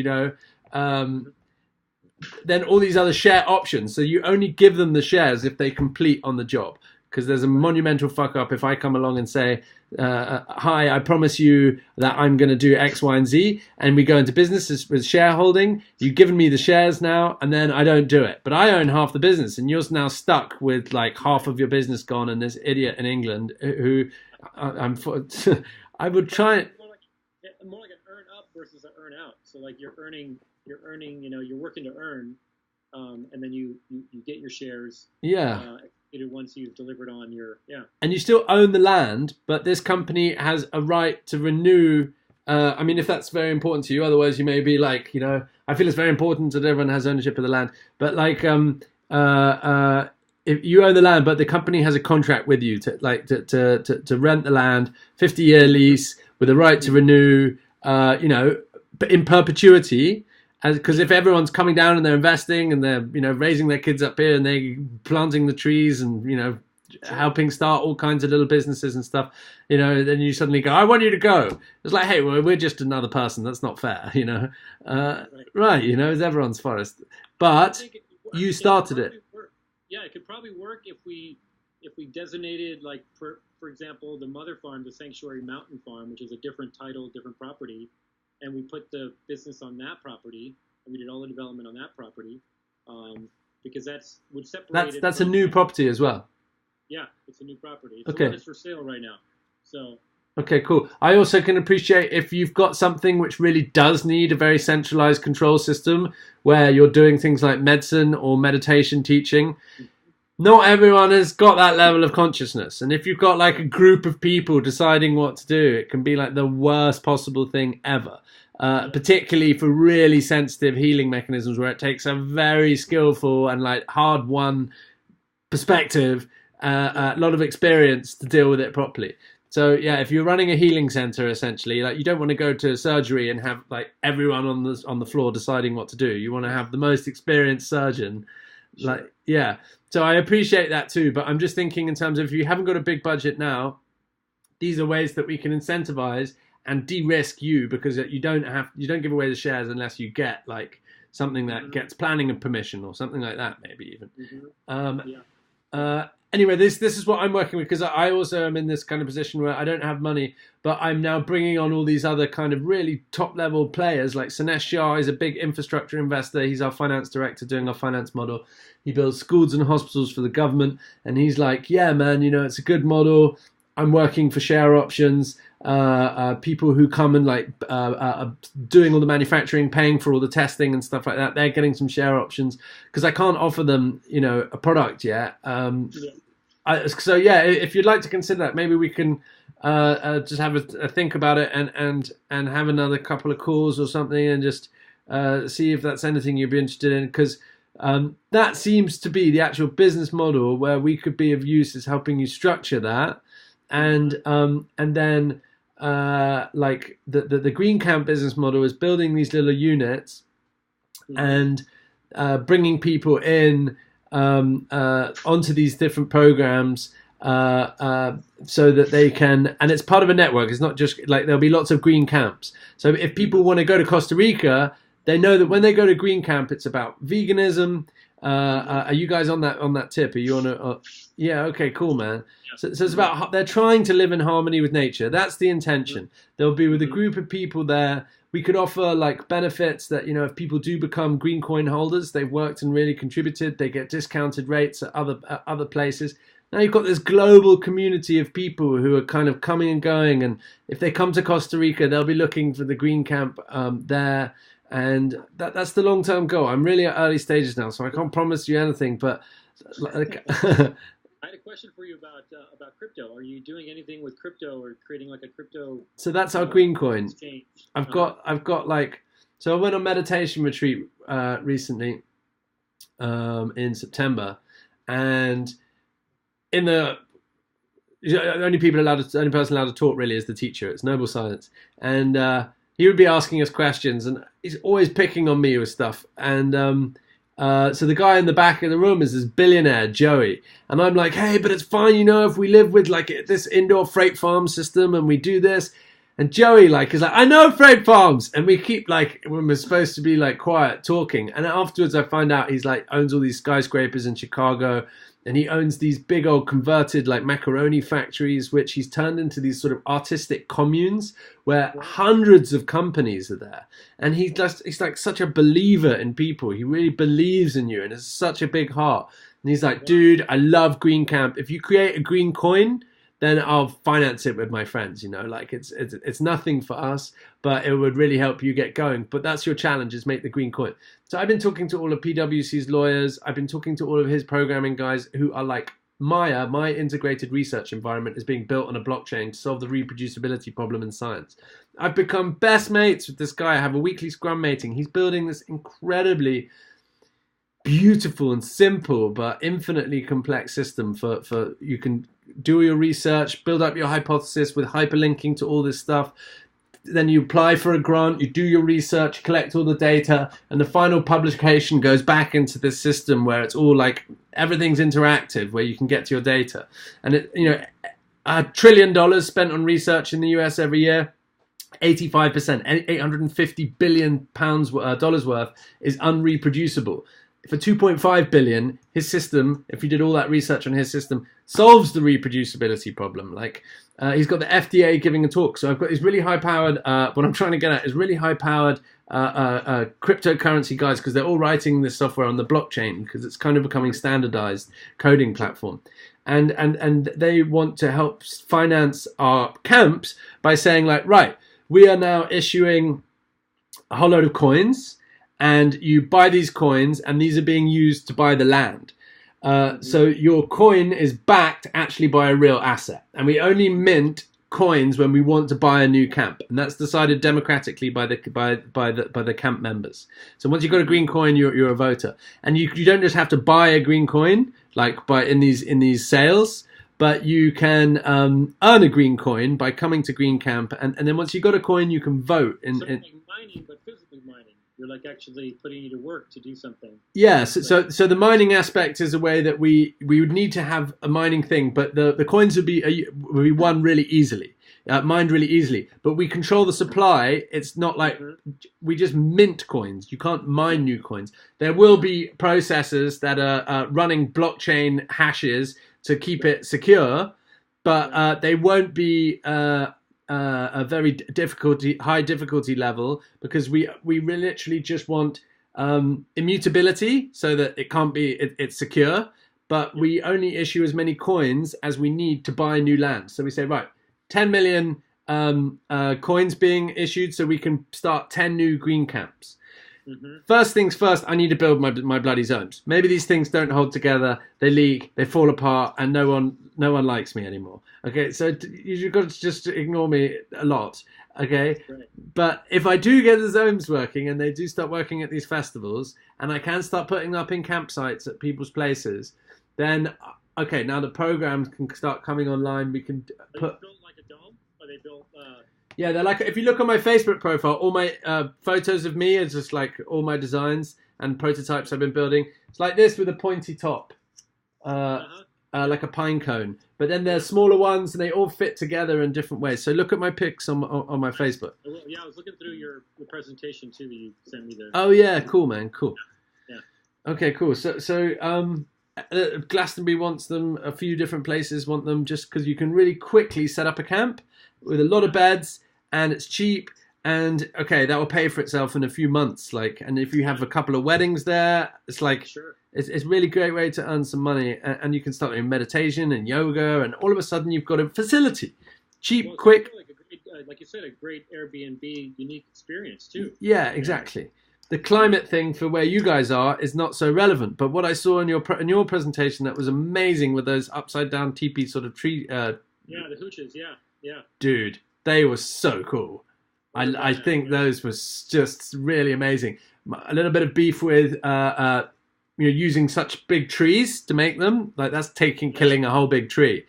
then all these other share options. So you only give them the shares if they complete on the job. Because there's a monumental fuck up if I come along and say, hi, I promise you that I'm going to do X, Y, and Z, and we go into business with shareholding. You've given me the shares now, and then I don't do it. But I own half the business, and you're now stuck with like half of your business gone, and this idiot in England who I would try. More like an earn up versus an earn out. So like you're earning, you're working to earn, and then you get your shares. Yeah. Once you've delivered on your and you still own the land, but this company has a right to renew. I mean, if that's very important to you, otherwise you may be like, I feel it's very important that everyone has ownership of the land. But like, if you own the land, but the company has a contract with you to rent the land, 50-year lease with a right to renew, in perpetuity. Because if everyone's coming down and they're investing and they're raising their kids up here and they're planting the trees and helping start all kinds of little businesses and stuff, then you suddenly go, I want you to go. It's like, hey, well, we're just another person. That's not fair, right? It's everyone's forest. But you started it. Yeah, it could probably work if we designated, like for example, the mother farm, the Sanctuary Mountain Farm, which is a different title, different property. And we put the business on that property, and we did all the development on that property, because would separate. That's a new property as well. Yeah, it's a new property. It's okay. The one that's for sale right now. So. Okay, cool. I also can appreciate if you've got something which really does need a very centralized control system, where you're doing things like medicine or meditation teaching. Not everyone has got that level of consciousness. And if you've got like a group of people deciding what to do, it can be like the worst possible thing ever. Particularly for really sensitive healing mechanisms where it takes a very skillful and like hard-won perspective, a lot of experience to deal with it properly. So yeah, if you're running a healing center, essentially, like you don't want to go to surgery and have like everyone on the floor deciding what to do. You want to have the most experienced surgeon. Sure. Like, yeah. So I appreciate that too, but I'm just thinking in terms of if you haven't got a big budget now, these are ways that we can incentivize and de-risk you, because you don't give away the shares unless you get like something that gets planning and permission or something like that, maybe even. Anyway, this is what I'm working with, because I also am in this kind of position where I don't have money, but I'm now bringing on all these other kind of really top level players. Like Sanesh Shah is a big infrastructure investor. He's our finance director doing our finance model. He builds schools and hospitals for the government, and he's like, yeah, man, it's a good model. I'm working for share options. People who come and doing all the manufacturing, paying for all the testing and stuff like that, they're getting some share options because I can't offer them, a product yet. So if you'd like to consider that, maybe we can just have a think about it and have another couple of calls or something and just see if that's anything you'd be interested in, because that seems to be the actual business model where we could be of use, is helping you structure that. And then like the Green Camp business model is building these little units and bringing people in onto these different programs so that they can, and it's part of a network. It's not just like there'll be lots of Green Camps. So if people want to go to Costa Rica, they know that when they go to Green Camp, it's about veganism. Are you guys on that tip? Are you on a? Yeah. Okay. Cool, man. So it's about, they're trying to live in harmony with nature. That's the intention. They'll be with a group of people there. We could offer like benefits that, if people do become green coin holders, they've worked and really contributed, they get discounted rates at other places. Now you've got this global community of people who are kind of coming and going. And if they come to Costa Rica, they'll be looking for the Green Camp there. And that's the long-term goal. I'm really at early stages now, so I can't promise you anything, but like, I had a question for you about crypto. Are you doing anything with crypto or creating like a crypto? So that's our green coin. Exchange? I've got like, so I went on meditation retreat recently in September, and the only person allowed to talk really is the teacher. It's noble silence, and he would be asking us questions, and he's always picking on me with stuff, and so the guy in the back of the room is this billionaire, Joey. And I'm like, hey, but it's fine, if we live with like this indoor freight farm system and we do this. And Joey is like, I know freight farms. And we keep like, when we're supposed to be like quiet talking. And afterwards I find out he's like owns all these skyscrapers in Chicago. And he owns these big old converted like macaroni factories, which he's turned into these sort of artistic communes where hundreds of companies are there. And he's like such a believer in people. He really believes in you and has such a big heart. And he's like, dude, I love Green Camp. If you create a green coin, then I'll finance it with my friends. Like it's nothing for us, but it would really help you get going. But that's your challenge, is make the green coin. So I've been talking to all of PwC's lawyers. I've been talking to all of his programming guys who are like, Maya, my integrated research environment, is being built on a blockchain to solve the reproducibility problem in science. I've become best mates with this guy. I have a weekly scrum meeting. He's building this incredibly beautiful and simple but infinitely complex system for you can do your research, build up your hypothesis with hyperlinking to all this stuff. Then you apply for a grant, you do your research, collect all the data, and the final publication goes back into this system where it's all like everything's interactive, where you can get to your data. And $1 trillion spent on research in the US every year. 85%, 850 billion dollars worth is unreproducible. For 2.5 billion, his system, if you did all that research on his system, solves the reproducibility problem. Like he's got the FDA giving a talk. So I've got these really high-powered, what I'm trying to get at is really high-powered cryptocurrency guys, because they're all writing this software on the blockchain because it's kind of becoming standardized coding platform. And they want to help finance our camps by saying like, right, we are now issuing a whole load of coins, and you buy these coins, and these are being used to buy the land. So your coin is backed actually by a real asset. And we only mint coins when we want to buy a new camp. And that's decided democratically by the camp members. So once you've got a green coin, you're a voter. And you don't just have to buy a green coin, like in these sales, but you can earn a green coin by coming to Green Camp. And then once you've got a coin, you can vote. So like mining, but physically mining. You're like actually putting you to work to do something. Yeah, so the mining aspect is a way that we would need to have a mining thing, but the coins would be won really easily, mined really easily. But we control the supply. It's not like we just mint coins. You can't mine new coins. There will be processors that are running blockchain hashes to keep it secure, but they won't be a very high difficulty level, because we literally just want immutability, so that it can't be it's secure, but we only issue as many coins as we need to buy new land. So we say, right, 10 million coins being issued so we can start 10 new green camps. First things first, I need to build my bloody zones. Maybe these things don't hold together, they leak, they fall apart, and no one likes me anymore. Okay, so you've got to just ignore me a lot. Okay, right. But if I do get the zones working and they do start working at these festivals, and I can start putting up in campsites at people's places, then okay, now the programs can start coming online. We can put. Built like a dome? Are they built? Yeah, they're like, if you look on my Facebook profile, all my photos of me are just like all my designs and prototypes I've been building. It's like this with a pointy top, like a pine cone. But then there's smaller ones and they all fit together in different ways. So look at my pics on my Facebook. Yeah, I was looking through your presentation too that you sent me there. Oh yeah, cool man, cool. Yeah. Okay, cool. So Glastonbury wants them, a few different places want them just because you can really quickly set up a camp with a lot of beds and it's cheap, and okay, that will pay for itself in a few months. Like, and if you have a couple of weddings there, it's like it's really great way to earn some money, and you can start doing meditation and yoga, and all of a sudden you've got a facility, cheap, quick. Like a great, like you said, a great Airbnb unique experience too. Yeah, exactly. The climate thing for where you guys are is not so relevant, but what I saw in your presentation that was amazing with those upside down teepee sort of tree. Yeah, the hooches. Yeah. Dude, they were so cool. I think those was just really amazing. A little bit of beef with using such big trees to make them. Like that's killing a whole big tree.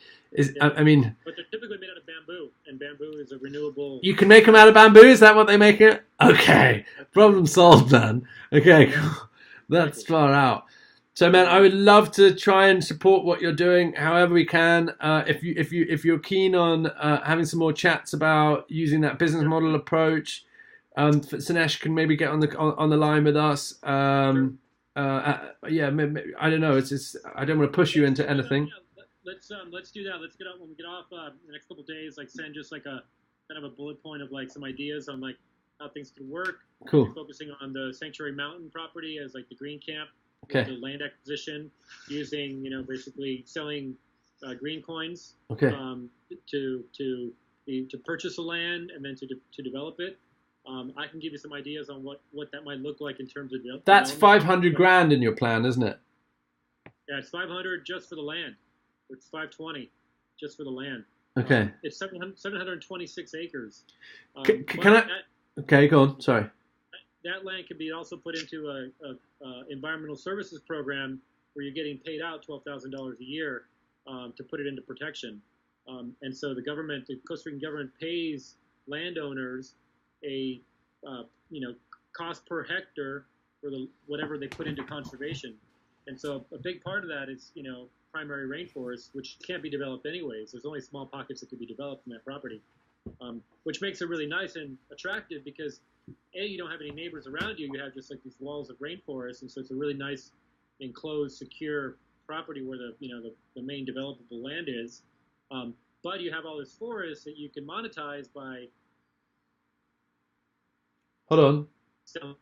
I mean, but they're typically made out of bamboo, and bamboo is a renewable. You can make them out of bamboo. Is that what they make it? Okay, problem solved, man. Okay, cool. That's far out. So, man, I would love to try and support what you're doing, however we can. If you're keen on having some more chats about using that business model approach, Sinesh can maybe get on the line with us. Yeah, maybe, I don't know. It's just, I don't want to push you into anything. Let's do that. Let's get out when we get off the next couple of days. Like send just like a kind of a bullet point of like some ideas on like how things could work. Cool. Focusing on the Sanctuary Mountain property as like the green camp. Okay. The land acquisition using basically selling green coins. Okay. To purchase the land and then to develop it. I can give you some ideas on what that might look like in terms of That's 500 grand in your plan, isn't it? Yeah, it's 500 just for the land. It's 520 just for the land. Okay. It's 726 acres. Okay, go on. Sorry. That land can be also put into a environmental services program where you're getting paid out $12,000 a year to put it into protection. And so the Costa Rican government pays landowners a cost per hectare for whatever they put into conservation. And so a big part of that is primary rainforest, which can't be developed anyways. There's only small pockets that could be developed in that property, which makes it really nice and attractive because you don't have any neighbors around you. You have just like these walls of rainforest, and so it's a really nice, enclosed, secure property where the main developable land is. But you have all this forest that you can monetize by. Hold on. The,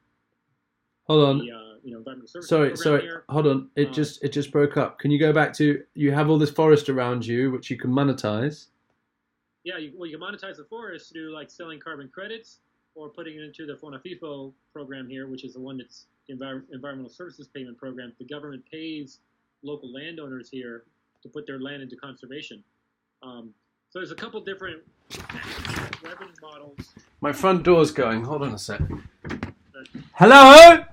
environmental services Sorry. Here. Hold on. It just broke up. Can you go back to you have all this forest around you which you can monetize? Yeah, you can monetize the forest through like selling carbon credits or putting it into the FONAFIFO program here, which is the one that's the environmental services payment program. The government pays local landowners here to put their land into conservation. So there's a couple different revenue models. My front door's going. Hold on a sec. Hello?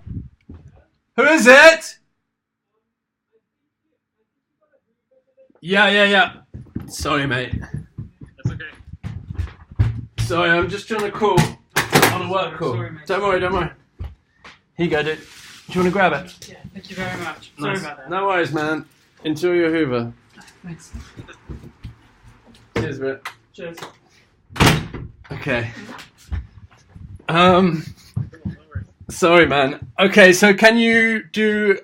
Who is it? Yeah. Sorry, mate. That's okay. Sorry, I'm just trying to call on a work call. Sorry, don't worry. Here you go, dude. Do you want to grab it? Yeah, thank you very much. Nice. Sorry about that. No worries, man. Enjoy your Hoover. Thanks. Cheers, mate. Cheers. Okay. Sorry, man. Okay, so can you do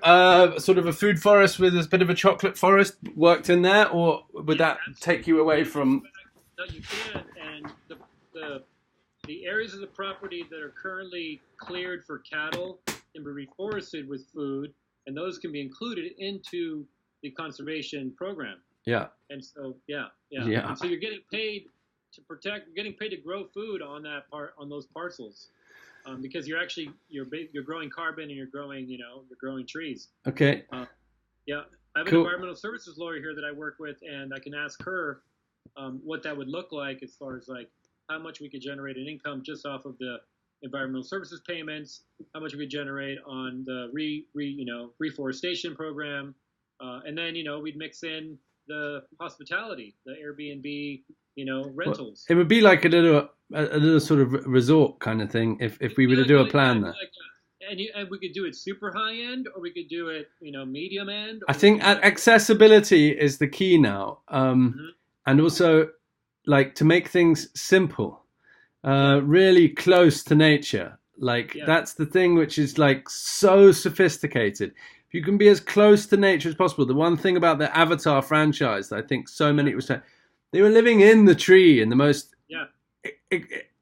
sort of a food forest with a bit of a chocolate forest worked in there, or would that take you away from? No, you can, and the areas of the property that are currently cleared for cattle can be reforested with food, and those can be included into the conservation program. Yeah. And so yeah. Yeah. And so you're getting paid to protect, you're getting paid to grow food on those parcels, because you're growing carbon and you're growing trees. Okay. Yeah, I have an environmental services lawyer here that I work with, and I can ask her what that would look like as far as like how much we could generate in income just off of the environmental services payments, how much we could generate on the reforestation program, and then we'd mix in the hospitality, the Airbnb, rentals. It would be like a little sort of resort kind of thing if we were to do a plan there. And we could do it super high end, or we could do it, medium end. I think accessibility is the key now, and also like to make things simple, really close to nature. Like that's the thing which is like so sophisticated. If you can be as close to nature as possible. The one thing about the Avatar franchise that I think so many was they were living in the tree in the most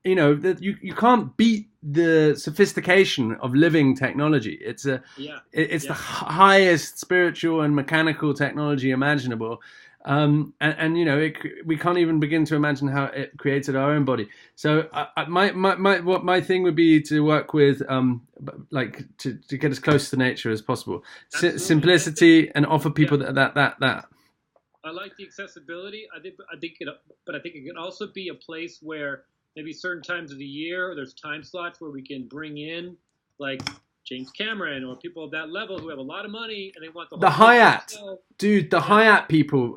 you can't beat the sophistication of living technology. It's the highest spiritual and mechanical technology imaginable, we can't even begin to imagine how it created our own body. So my thing would be to work with to get as close to nature as possible. Simplicity, and offer people that. I like the accessibility. I think it can also be a place where maybe certain times of the year, or there's time slots where we can bring in like James Cameron or people of that level who have a lot of money and they want the Hyatt. Dude, the Hyatt people.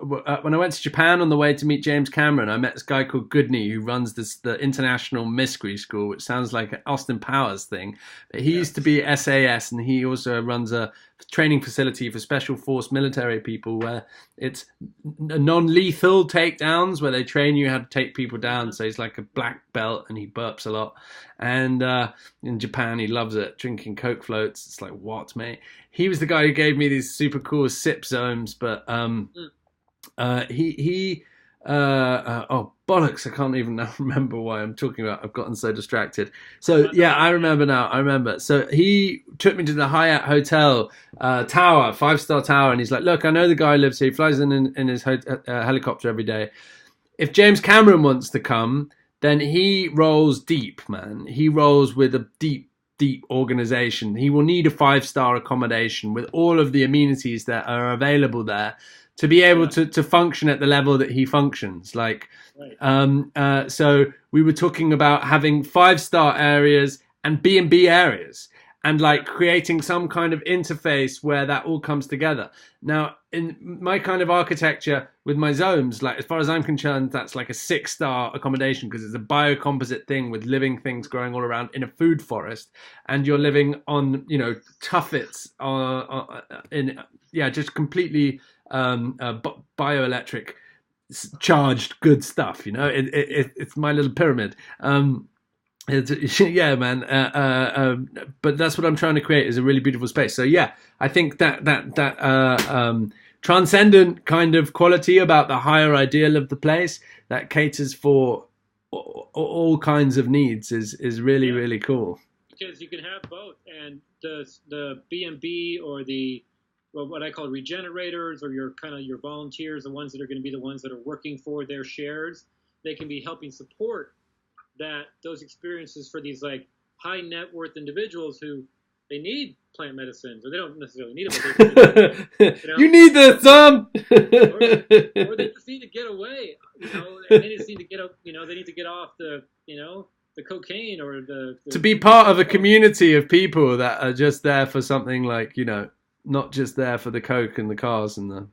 When I went to Japan on the way to meet James Cameron, I met this guy called Goodney who runs the International Mystery School, which sounds like an Austin Powers thing. But he used to be SAS, and he also runs a training facility for special force military people where it's non-lethal takedowns where they train you how to take people down. So he's like a black belt and he burps a lot. And in Japan, he loves it, drinking Coke floats. It's like, what, mate? He was the guy who gave me these super cool sip zones, but oh bollocks, I can't even now remember why I'm talking about. I've gotten so distracted. So yeah, I remember now. I remember. So he took me to the Hyatt Hotel tower, 5-star tower, and he's like, look, I know the guy lives here. He flies in his helicopter every day. If James Cameron wants to come, then he rolls deep, man. He rolls with a deep organization. He will need a 5-star accommodation with all of the amenities that are available there to be able to function at the level that he functions. Like, so we were talking about having 5-star areas and B&B areas, and like creating some kind of interface where that all comes together. Now, in my kind of architecture with my zones, like as far as I'm concerned, that's like a 6-star accommodation because it's a biocomposite thing with living things growing all around in a food forest, and you're living on, tuffets just completely bioelectric charged good stuff. It's my little pyramid. Yeah, man. But that's what I'm trying to create, is a really beautiful space. So yeah, I think that transcendent kind of quality about the higher ideal of the place that caters for all kinds of needs is really, really cool. Because you can have both, and the B&B or what I call regenerators, or your volunteers, the ones that are going to be the ones that are working for their shares, they can be helping support those experiences for these like high net worth individuals who they need plant medicines, or they don't necessarily need it, but you need this, son. or they just need to get away, and they just need to get up, they need to get off the cocaine, or to be part of a community of people that are just there for something like, not just there for the coke and the cars and the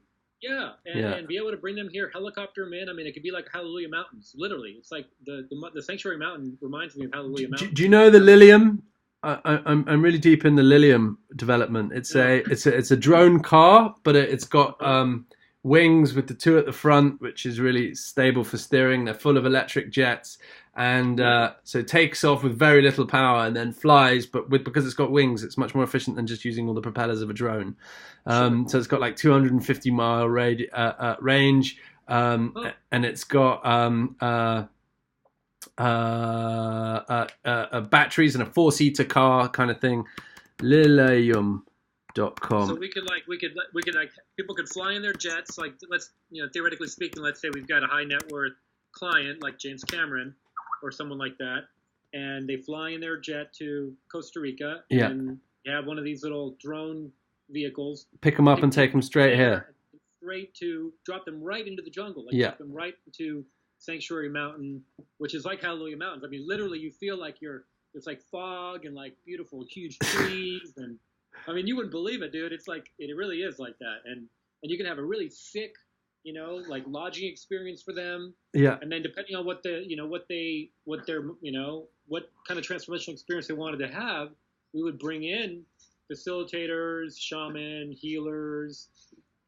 and be able to bring them here, helicopter them in. I mean, it could be like Hallelujah Mountains. Literally, it's like the Sanctuary Mountain reminds me of Hallelujah Mountain. Do you know the Lilium? I'm really deep in the Lilium development. It's a drone car, but it's got wings with the 2 at the front, which is really stable for steering. They're full of electric jets, and so it takes off with very little power and then flies. But because it's got wings, it's much more efficient than just using all the propellers of a drone. So it's got like 250-mile range, and it's got batteries and a 4-seater car kind of thing. Lilium. So we could people could fly in their jets. Like let's theoretically speaking, let's say we've got a high net worth client like James Cameron or someone like that, and they fly in their jet to Costa Rica and have one of these little drone vehicles. Pick them up and take them straight here. Straight to drop them right into the jungle. Drop them right into Sanctuary Mountain, which is like Hallelujah Mountains. I mean, literally, you feel like it's like fog and like beautiful huge trees and. I mean, you wouldn't believe it, dude. It's like it really is like that, and you can have a really sick, like lodging experience for them. Yeah. And then depending on what their what kind of transformational experience they wanted to have, we would bring in facilitators, shaman, healers,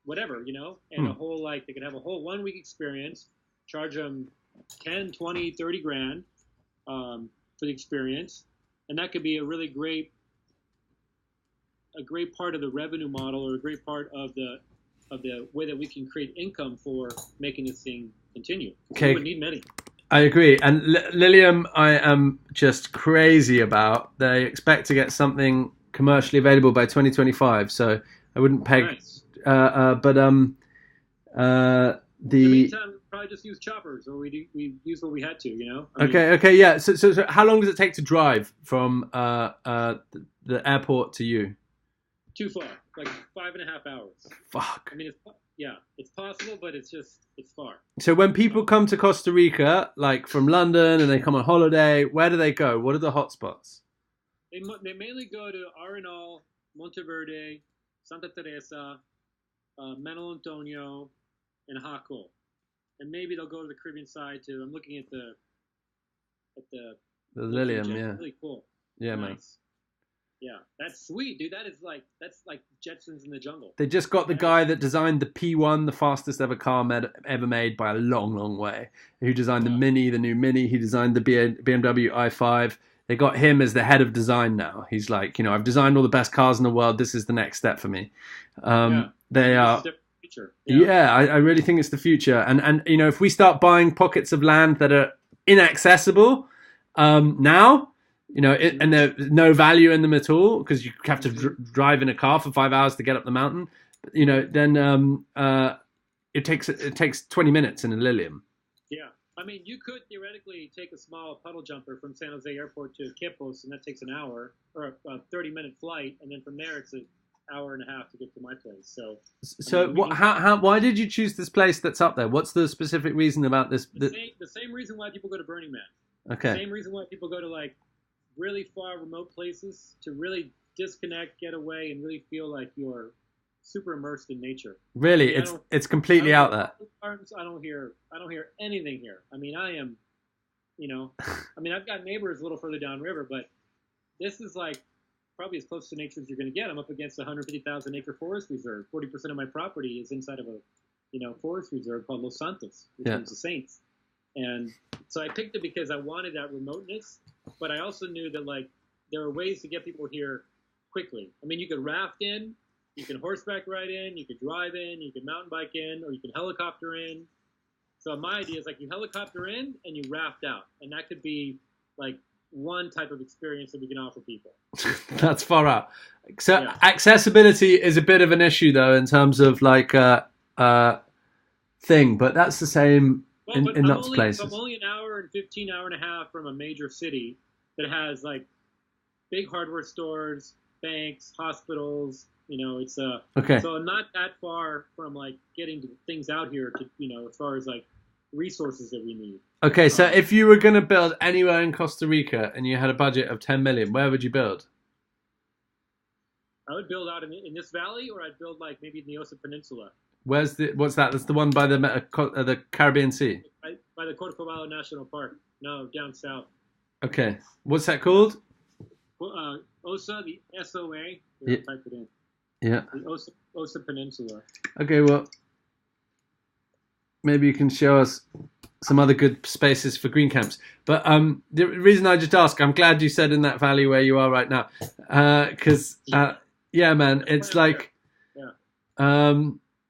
whatever, and a whole they could have a whole 1 week experience, charge them 10, 20, 30 grand for the experience, and that could be a really great part of the revenue model, or a great part of the way that we can create income for making this thing continue. Okay. We would need many. I agree. And Lilium, I am just crazy about. They expect to get something commercially available by 2025. So I wouldn't peg. Nice. In the meantime, we probably just use choppers, or we use what we had to, Okay, yeah. So how long does it take to drive from the airport to you? Too far, like 5.5 hours. Fuck. I mean, it's possible, but it's far. So when people come to Costa Rica, like from London, and they come on holiday, where do they go? What are the hotspots? They mainly go to Arenal, Monteverde, Santa Teresa, Manuel Antonio, and Jaco. And maybe they'll go to the Caribbean side too. I'm looking at the Lilium, yeah. Really cool. Yeah, nice. man. Yeah, that's sweet, dude. That's like Jetsons in the jungle. They just got the guy that designed the P1, the fastest ever car ever made by a long, long way. Who designed the Mini, the new Mini? He designed the BMW i5. They got him as the head of design now. He's like, I've designed all the best cars in the world. This is the next step for me. They are. Yeah, I really think it's the future. And if we start buying pockets of land that are inaccessible now. And there's no value in them at all because you have to drive in a car for 5 hours to get up the mountain. Then it takes 20 minutes in a Lilium. Yeah, I mean, you could theoretically take a small puddle jumper from San Jose Airport to Quepos, and that takes an hour or a 30-minute flight, and then from there it's an hour and a half to get to my place. So why did you choose this place that's up there? What's the specific reason about this? The same reason why people go to Burning Man. Okay. The same reason why people go to really far remote places, to really disconnect, get away, and really feel like you're super immersed in nature. Really, it's completely out there. I don't hear anything here. I mean, I am, I've got neighbors a little further downriver, but this is probably as close to nature as you're going to get. I'm up against a 150,000 acre forest reserve. 40% of my property is inside of a forest reserve called Los Santos, which means the Saints. And so I picked it because I wanted that remoteness, but I also knew that there are ways to get people here quickly. I mean, you could raft in, you can horseback ride in, you could drive in, you can mountain bike in, or you can helicopter in. So my idea is you helicopter in and you raft out, and that could be one type of experience that we can offer people. That's far out. So accessibility is a bit of an issue though in terms of thing, but that's the same. In lots of places. I'm only an hour and 15 hour and a half from a major city that has big hardware stores, banks, hospitals. It's okay. So I'm not that far from getting things out here to as far as resources that we need. Okay, so if you were going to build anywhere in Costa Rica and you had a budget of 10 million, where would you build? I would build out in this valley, or I'd build maybe in the Osa Peninsula. What's that? That's the one by the Caribbean Sea. By the Corcovado National Park. No, down south. Okay, what's that called? Osa, the SOA. Yeah. Type it in. Yeah. The Osa Peninsula. Okay, well, maybe you can show us some other good spaces for green camps. But the reason I just ask, I'm glad you said in that valley where you are right now, because yeah, man, it's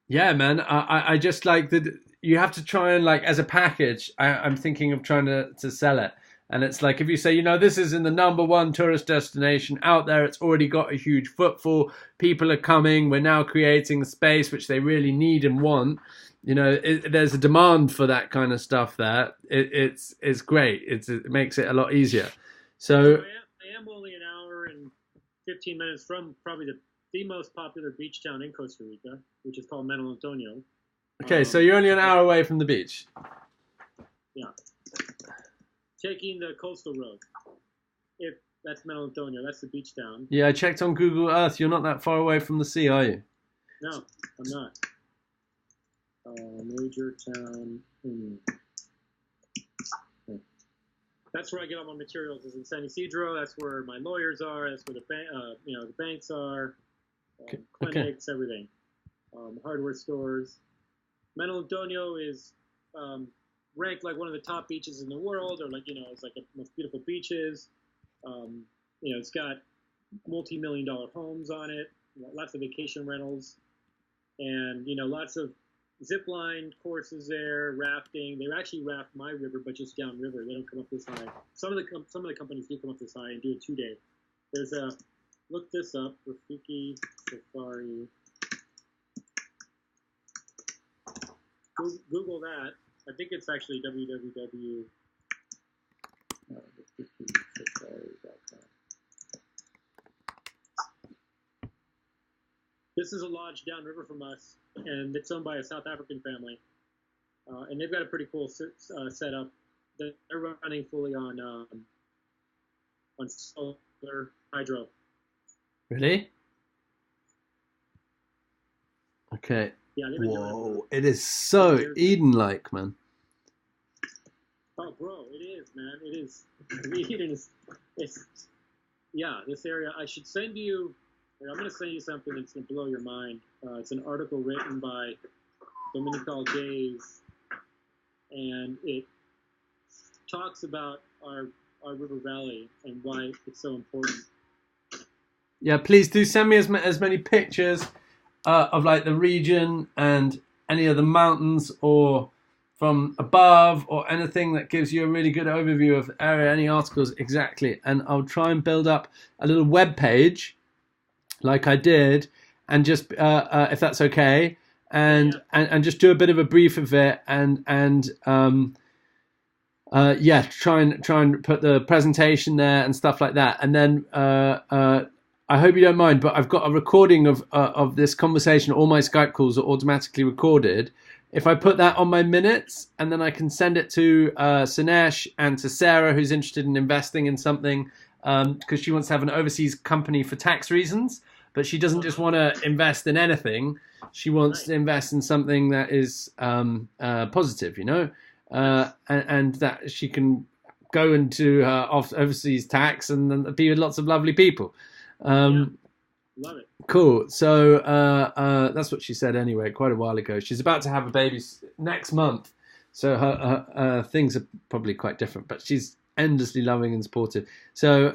yeah, man. I just that you have to try and as a package. I'm thinking of trying to sell it, And it's like, if you say, this is in the #1 tourist destination out there, it's already got a huge footfall. People are coming. We're now creating a space which they really need and want. There's a demand for that kind of stuff there. It's great. It makes it a lot easier. So I am only an hour and 15 minutes from probably the most popular beach town in Costa Rica, which is called Manuel Antonio. Okay, so you're only an hour away from the beach. Yeah. Taking the coastal road. If that's Manuel Antonio, that's the beach town. Yeah, I checked on Google Earth. You're not that far away from the sea, are you? No, I'm not. Major town. That's where I get all my materials. Is in San Isidro. That's where my lawyers are. That's where the banks are. Clinics, everything. Hardware stores. Manuel Antonio is ranked like one of the top beaches in the world, or it's like the most beautiful beaches. It's got multi-million-dollar homes on it, lots of vacation rentals, and lots of zip line courses there, rafting. They actually raft my river, but just downriver. They don't come up this high. Some of the companies do come up this high and do a 2-day. There's look this up, Rafiki Safari. Google that. I think it's actually www.rafikisafari.com. This is a lodge downriver from us, and it's owned by a South African family. And they've got a pretty cool setup. They're running fully on solar hydro. Really? Okay. Yeah, they've been doing Whoa, it is so Eden-like, man. Oh, bro, it is, man. It is. Eden is. This area. I should send you. I'm going to send you something that's going to blow your mind. It's an article written by Dominical Gaze, and it talks about our river valley and why it's so important. Yeah, please do send me as many pictures of like the region and any of the mountains or from above or anything that gives you a really good overview of the area, any articles exactly. And I'll try and build up a little web page like I did, and just if that's okay, and just do a bit of a brief of it, and try and put the presentation there and stuff like that. And then I hope you don't mind, but I've got a recording of this conversation. All my Skype calls are automatically recorded. If I put that on my minutes, and then I can send it to Sinesh and to Sarah, who's interested in investing in something, because she wants to have an overseas company for tax reasons, but she doesn't just want to invest in anything. She wants to invest in something that is positive, and that she can go into overseas tax and be with lots of lovely people. Love it. Cool. So that's what she said anyway, quite a while ago. She's about to have a baby next month, so her things are probably quite different, but she's endlessly loving and supportive. So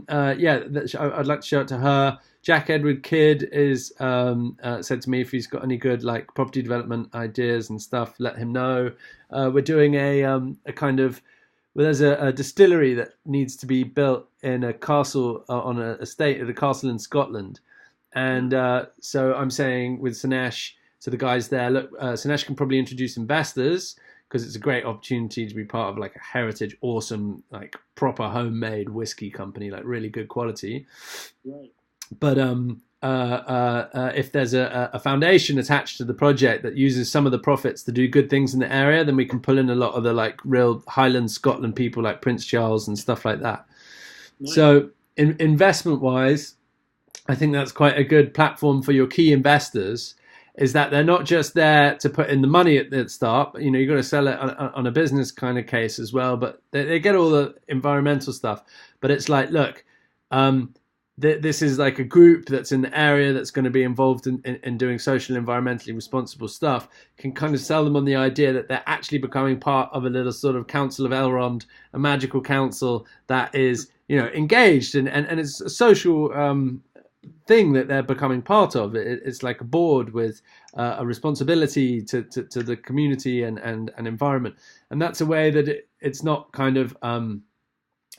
I'd like to show it to her. Jack Edward Kidd is said to me if he's got any good like property development ideas and stuff, let him know. We're doing a kind of, well, there's a distillery that needs to be built in a castle on an estate at a castle in Scotland. And so I'm saying with Sinesh, to the guys there, look, Sinesh can probably introduce investors, because it's a great opportunity to be part of like a heritage, awesome, like proper homemade whiskey company, like really good quality. Right. But if there's a foundation attached to the project that uses some of the profits to do good things in the area, then we can pull in a lot of the like real Highland Scotland people like Prince Charles and stuff like that. Nice. So investment wise, I think that's quite a good platform for your key investors, is that they're not just there to put in the money at the start. You've got to sell it on a business kind of case as well, but they get all the environmental stuff. But it's like, look, this is like a group that's in the area that's going to be involved in doing social, environmentally responsible stuff, can kind of sell them on the idea that they're actually becoming part of a little sort of Council of Elrond, a magical council that is, engaged and it's a social thing that they're becoming part of. It's like a board with a responsibility to the community and environment. And that's a way that it's not kind of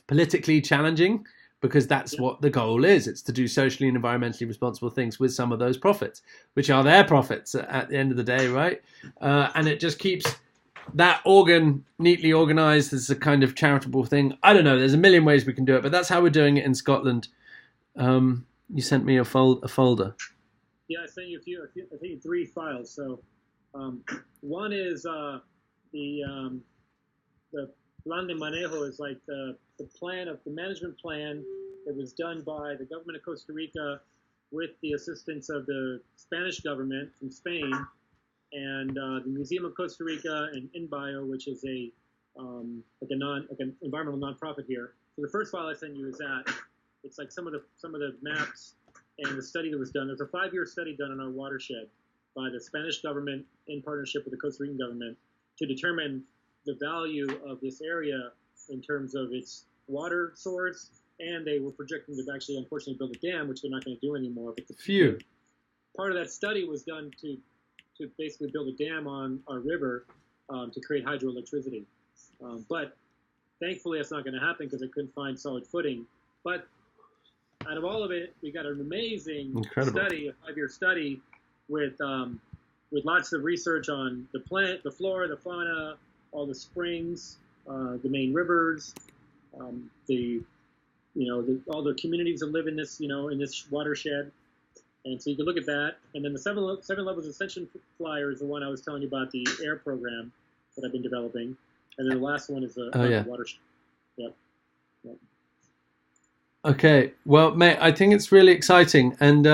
politically challenging, because that's what the goal is. It's to do socially and environmentally responsible things with some of those profits, which are their profits at the end of the day, right? And it just keeps that organ neatly organized as a kind of charitable thing. I don't know. There's a million ways we can do it, but that's how we're doing it in Scotland. You sent me a folder. Yeah, I sent you I think 3 files. So one is the plan de manejo is like the plan of the management plan that was done by the government of Costa Rica with the assistance of the Spanish government from Spain, and the Museum of Costa Rica and InBio, which is a like an environmental nonprofit here. So the first file I sent you is that. It's like some of the maps and the study that was done. There's a 5-year study done on our watershed by the Spanish government in partnership with the Costa Rican government to determine the value of this area in terms of its water source. And they were projecting to actually, unfortunately, build a dam, which they're not going to do anymore. But part of that study was done to basically build a dam on our river to create hydroelectricity. But thankfully, that's not going to happen because they couldn't find solid footing. But out of all of it, we got an amazing study, a 5-year study with lots of research on the plant, the flora, the fauna, all the springs, the main rivers, all the communities that live in this, in this watershed. And so you can look at that. And then the seven levels ascension flyer is the one I was telling you about, the air program that I've been developing. And then the last one is the watershed. Yep. Okay, well, mate, I think it's really exciting, and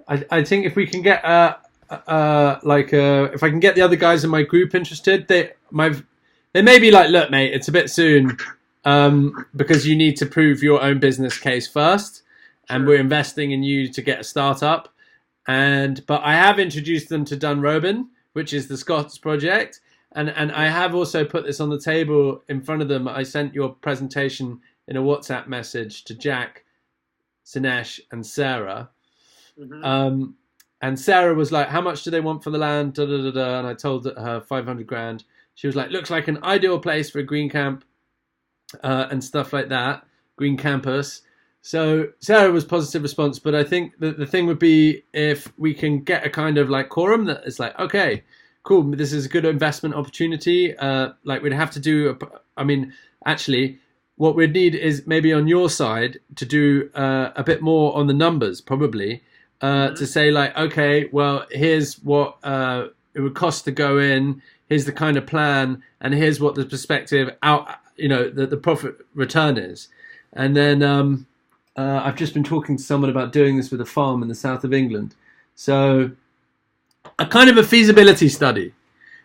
I think if we can get if I can get the other guys in my group interested, they may be like, look, mate, it's a bit soon, because you need to prove your own business case first, and we're investing in you to get a startup, but I have introduced them to Dunrobin, which is the Scots project, and I have also put this on the table in front of them. I sent your presentation in a WhatsApp message to Jack, Sinesh, and Sarah. Mm-hmm. And Sarah was like, how much do they want for the land? Da, da, da, da. And I told her 500 grand. She was like, looks like an ideal place for a green camp and stuff like that. Green campus. So Sarah was positive response. But I think that the thing would be if we can get a kind of like quorum that is like, okay, cool, this is a good investment opportunity. Like we'd have to do, actually, what we'd need is maybe on your side to do a bit more on the numbers, probably, to say like, okay, well, here's what it would cost to go in, here's the kind of plan, and here's what the perspective out, the profit return is. And then I've just been talking to someone about doing this with a farm in the south of England. So a kind of a feasibility study.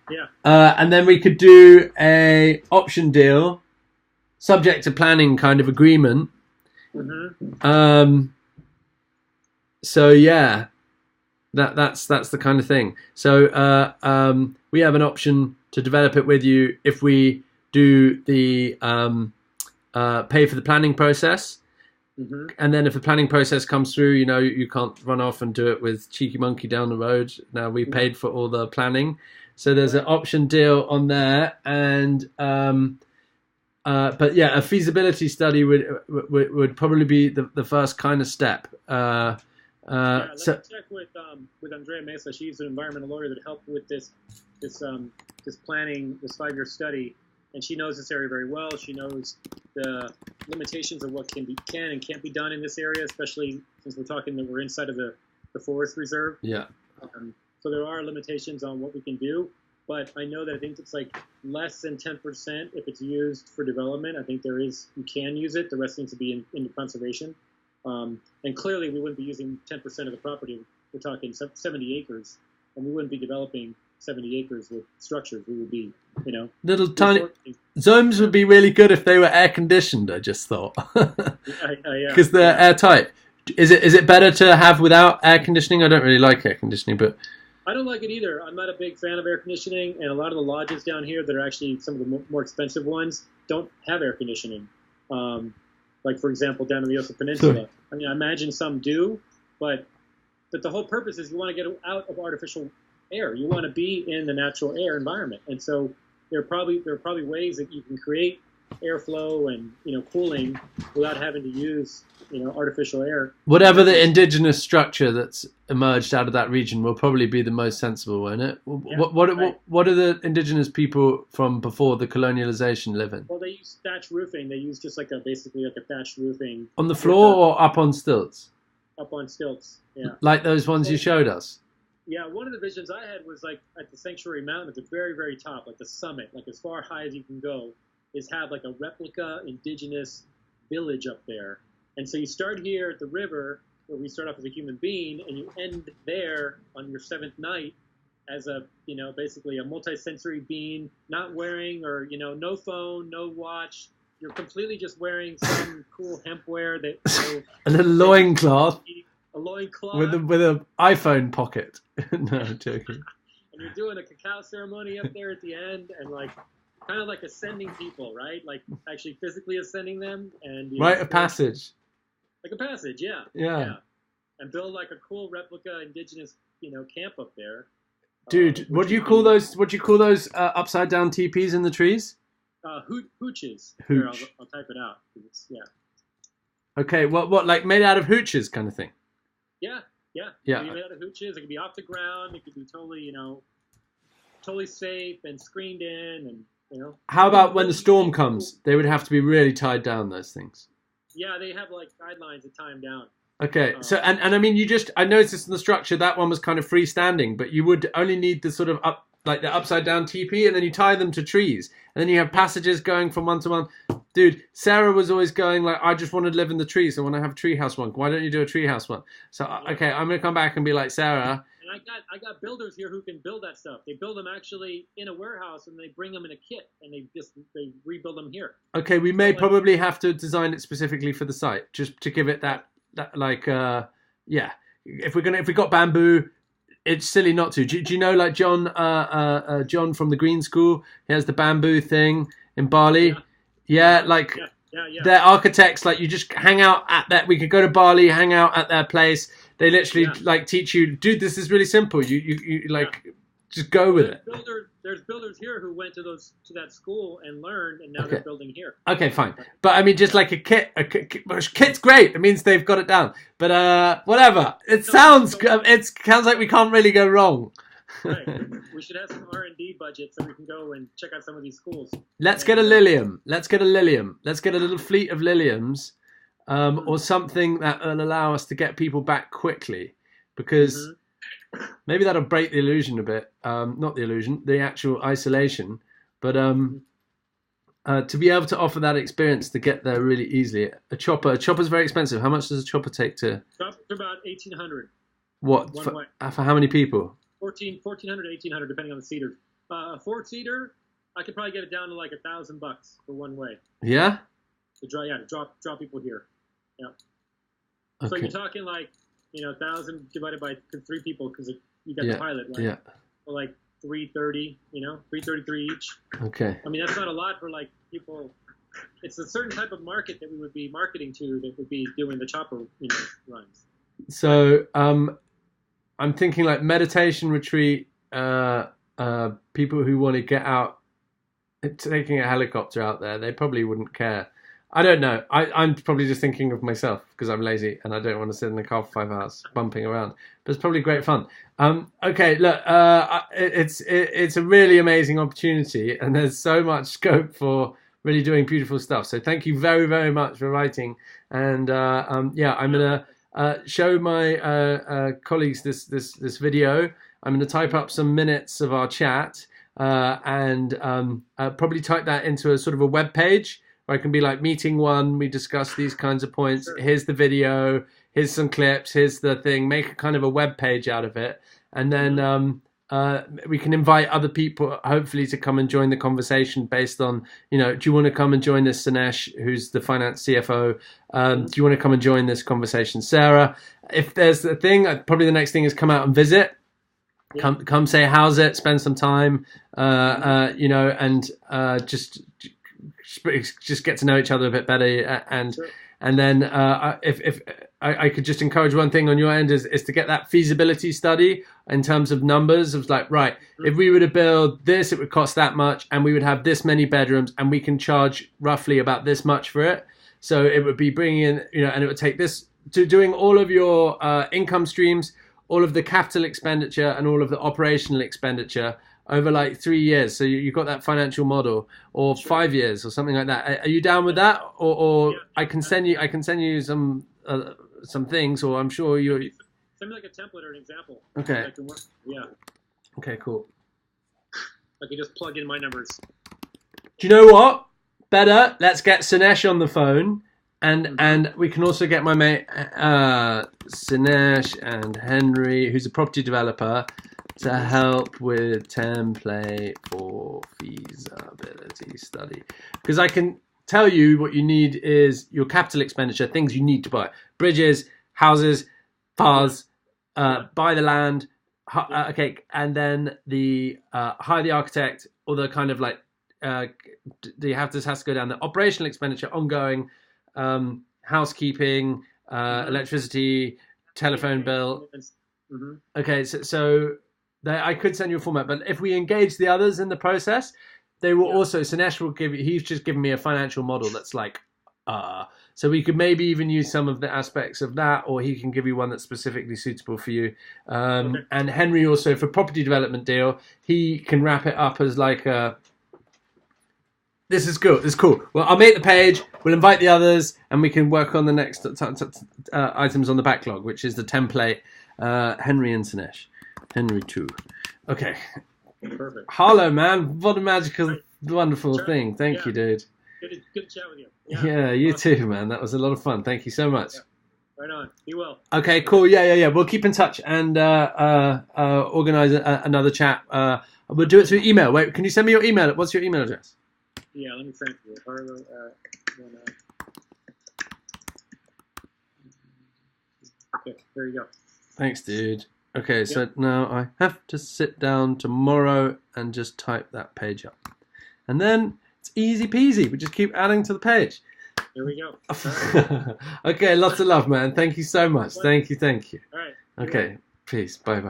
Yeah. And then we could do a option deal, subject to planning kind of agreement. Mm-hmm. So yeah, that's the kind of thing. So we have an option to develop it with you if we do the pay for the planning process. Mm-hmm. And then if the planning process comes through, you can't run off and do it with Cheeky Monkey down the road. Now we paid for all the planning. So there's an option deal on there, and but yeah, a feasibility study would probably be the first kind of step. Let's check with Andrea Mesa. She's an environmental lawyer that helped with this planning, this 5-year study, and she knows this area very well. She knows the limitations of what can and can't be done in this area, especially since we're talking that we're inside of the forest reserve. Yeah. So there are limitations on what we can do, but I know that I think it's like less than 10% if it's used for development. I think you can use it. The rest needs to be into conservation. And clearly we wouldn't be using 10% of the property. We're talking 70 acres, and we wouldn't be developing 70 acres with structures. We would be, little tiny zones would be really good if they were air conditioned. I just thought, because they're airtight. Is it better to have without air conditioning? I don't really like air conditioning, but I don't like it either. I'm not a big fan of air conditioning, and a lot of the lodges down here that are actually some of the more expensive ones don't have air conditioning. Like, for example, down in the Osa Peninsula. I mean, I imagine some do, but the whole purpose is you want to get out of artificial air. You want to be in the natural air environment. And so there are probably ways that you can create airflow and cooling without having to use artificial air. Whatever the indigenous structure that's emerged out of that region will probably be the most sensible, won't it? Yeah, what do the indigenous people from before the colonialization live in? Well, they use thatch roofing. They use just basically like a thatch roofing. On the floor or up on stilts? Up on stilts, yeah. Like those ones you showed us? Yeah, one of the visions I had was like at the Sanctuary Mountain at the very, very top, like the summit, like as far high as you can go, is have like a replica indigenous village up there. And so you start here at the river, where we start off as a human being, and you end there on your 7th night as basically a multi-sensory being, not wearing no phone, no watch. You're completely just wearing some cool hemp wear that a little loincloth. A loincloth with an iPhone pocket. No, I'm joking. And you're doing a cacao ceremony up there at the end, and kind of like ascending people, right? Like actually physically ascending them, and a passage. Like a passage, yeah. Yeah. And build like a cool replica indigenous, camp up there. Dude, what do you call those? What do you call those upside down teepees in the trees? Hooches. Hooch. Here, I'll type it out. Yeah. Okay, what like made out of hooches kind of thing? Yeah. Yeah. It could be made out of hooches. It could be off the ground. It could be totally, totally safe and screened in, and How about when the storm comes? They would have to be really tied down. Those things. Yeah, they have guidelines to tie them down. Okay, so and I mean, I noticed in the structure that one was kind of freestanding, but you would only need the sort of the upside down teepee, and then you tie them to trees, and then you have passages going from one to one. Dude, Sarah was always going I just want to live in the trees. I want to have a treehouse one. Why don't you do a treehouse one? So okay, I'm gonna come back and be like Sarah. And I got builders here who can build that stuff. They build them actually in a warehouse, and they bring them in a kit, and they rebuild them here. Okay, we may probably have to design it specifically for the site, just to give it that yeah. If we got bamboo, it's silly not to. Do you know John John from the Green School? He has the bamboo thing in Bali. Yeah. They're architects. You just hang out at that. We could go to Bali, hang out at their place. They literally teach you, dude. This is really simple. You just go with it. There's builders here who went to that school and learned, and now they're building here. Okay, fine. But I mean, just like a kit. Kit's great. It means they've got it down. But whatever. It sounds like we can't really go wrong. Right. We should have some R&D budget so we can go and check out some of these schools. Let's get a Lilium. Let's get a little fleet of Liliums, or something that will allow us to get people back quickly, because maybe that'll break the illusion a bit. Not the illusion, the actual isolation. But to be able to offer that experience to get there really easily. A chopper's very expensive. How much does a chopper take to? Up to about $1,800. What for how many people? 1,400 to 1,800, depending on the seater. A 4-seater, I could probably get it down to $1,000 for one way. Yeah. To drop people here. Yeah. Okay. So you're talking 1,000 divided by 3 people, because you got the pilot, right? Yeah. So $330, $333 each. Okay. I mean, that's not a lot for people. It's a certain type of market that we would be marketing to, that would be doing the chopper, runs. So I'm thinking meditation retreat, people who want to get out, taking a helicopter out there, they probably wouldn't care. I don't know. I'm probably just thinking of myself because I'm lazy and I don't want to sit in the car for 5 hours bumping around. But it's probably great fun. Okay, look, it's a really amazing opportunity, and there's so much scope for really doing beautiful stuff. So thank you very, very much for writing. And I'm gonna show my colleagues this video. I'm gonna type up some minutes of our chat and probably type that into a sort of a web page. Where I can be meeting 1, we discuss these kinds of points. Sure. Here's the video, here's some clips, here's the thing. Make a kind of a web page out of it. And then we can invite other people, hopefully, to come and join the conversation based on, do you want to come and join this, Sanesh, who's the finance CFO? Do you want to come and join this conversation, Sarah? If there's a thing, probably the next thing is come out and visit. Yeah. Come say, how's it? Spend some time, and just get to know each other a bit better, and And then if I could just encourage one thing on your end is to get that feasibility study in terms of numbers of like, right, if we were to build this, it would cost that much, and we would have this many bedrooms, and we can charge roughly about this much for it. So it would be bringing in, and it would take this to doing all of your income streams, all of the capital expenditure, and all of the operational expenditure over like 3 years. So you've got that financial model, or 5 years, or something like that. Are you down with that? Or Yeah. I can send you some things, or I'm sure you. Send me like a template or an example. Okay. That can work. Yeah. Okay, cool. I can just plug in my numbers. Do you know what? Better, let's get Sinesh on the phone, and we can also get my mate Sinesh and Henry, who's a property developer, to help with template for feasibility study. Because I can tell you what you need is your capital expenditure, things you need to buy: bridges, houses, cars, buy the land, okay, and then the hire the architect, or the kind of like. This has to go down the operational expenditure, ongoing, housekeeping, electricity, telephone bill. Mm-hmm. Okay, so I could send you a format, but if we engage the others in the process, they will also. Sinesh will give you. He's just given me a financial model that's like, so we could maybe even use some of the aspects of that, or he can give you one that's specifically suitable for you. Okay. And Henry also, for property development deal, he can wrap it up as like a. This is good. This is cool. Well, I'll make the page. We'll invite the others, and we can work on the next items on the backlog, which is the template. Henry and Sinesh. Henry too. Okay. Perfect. Harlow, man, what a magical, wonderful thing. Thank you, dude. Good to chat with you. Yeah, you too, man. That was a lot of fun. Thank you so much. Yeah. Right on. Be well. Okay, cool. Yeah. We'll keep in touch and organize another chat. We'll do it through email. Wait, can you send me your email? What's your email address? Yeah, let me transfer it. Harlow. Okay, there you go. Thanks, dude. Okay, so now I have to sit down tomorrow and just type that page up. And then it's easy peasy. We just keep adding to the page. There we go. Okay, lots of love, man. Thank you so much. Thank you. All right. Okay, peace. Bye.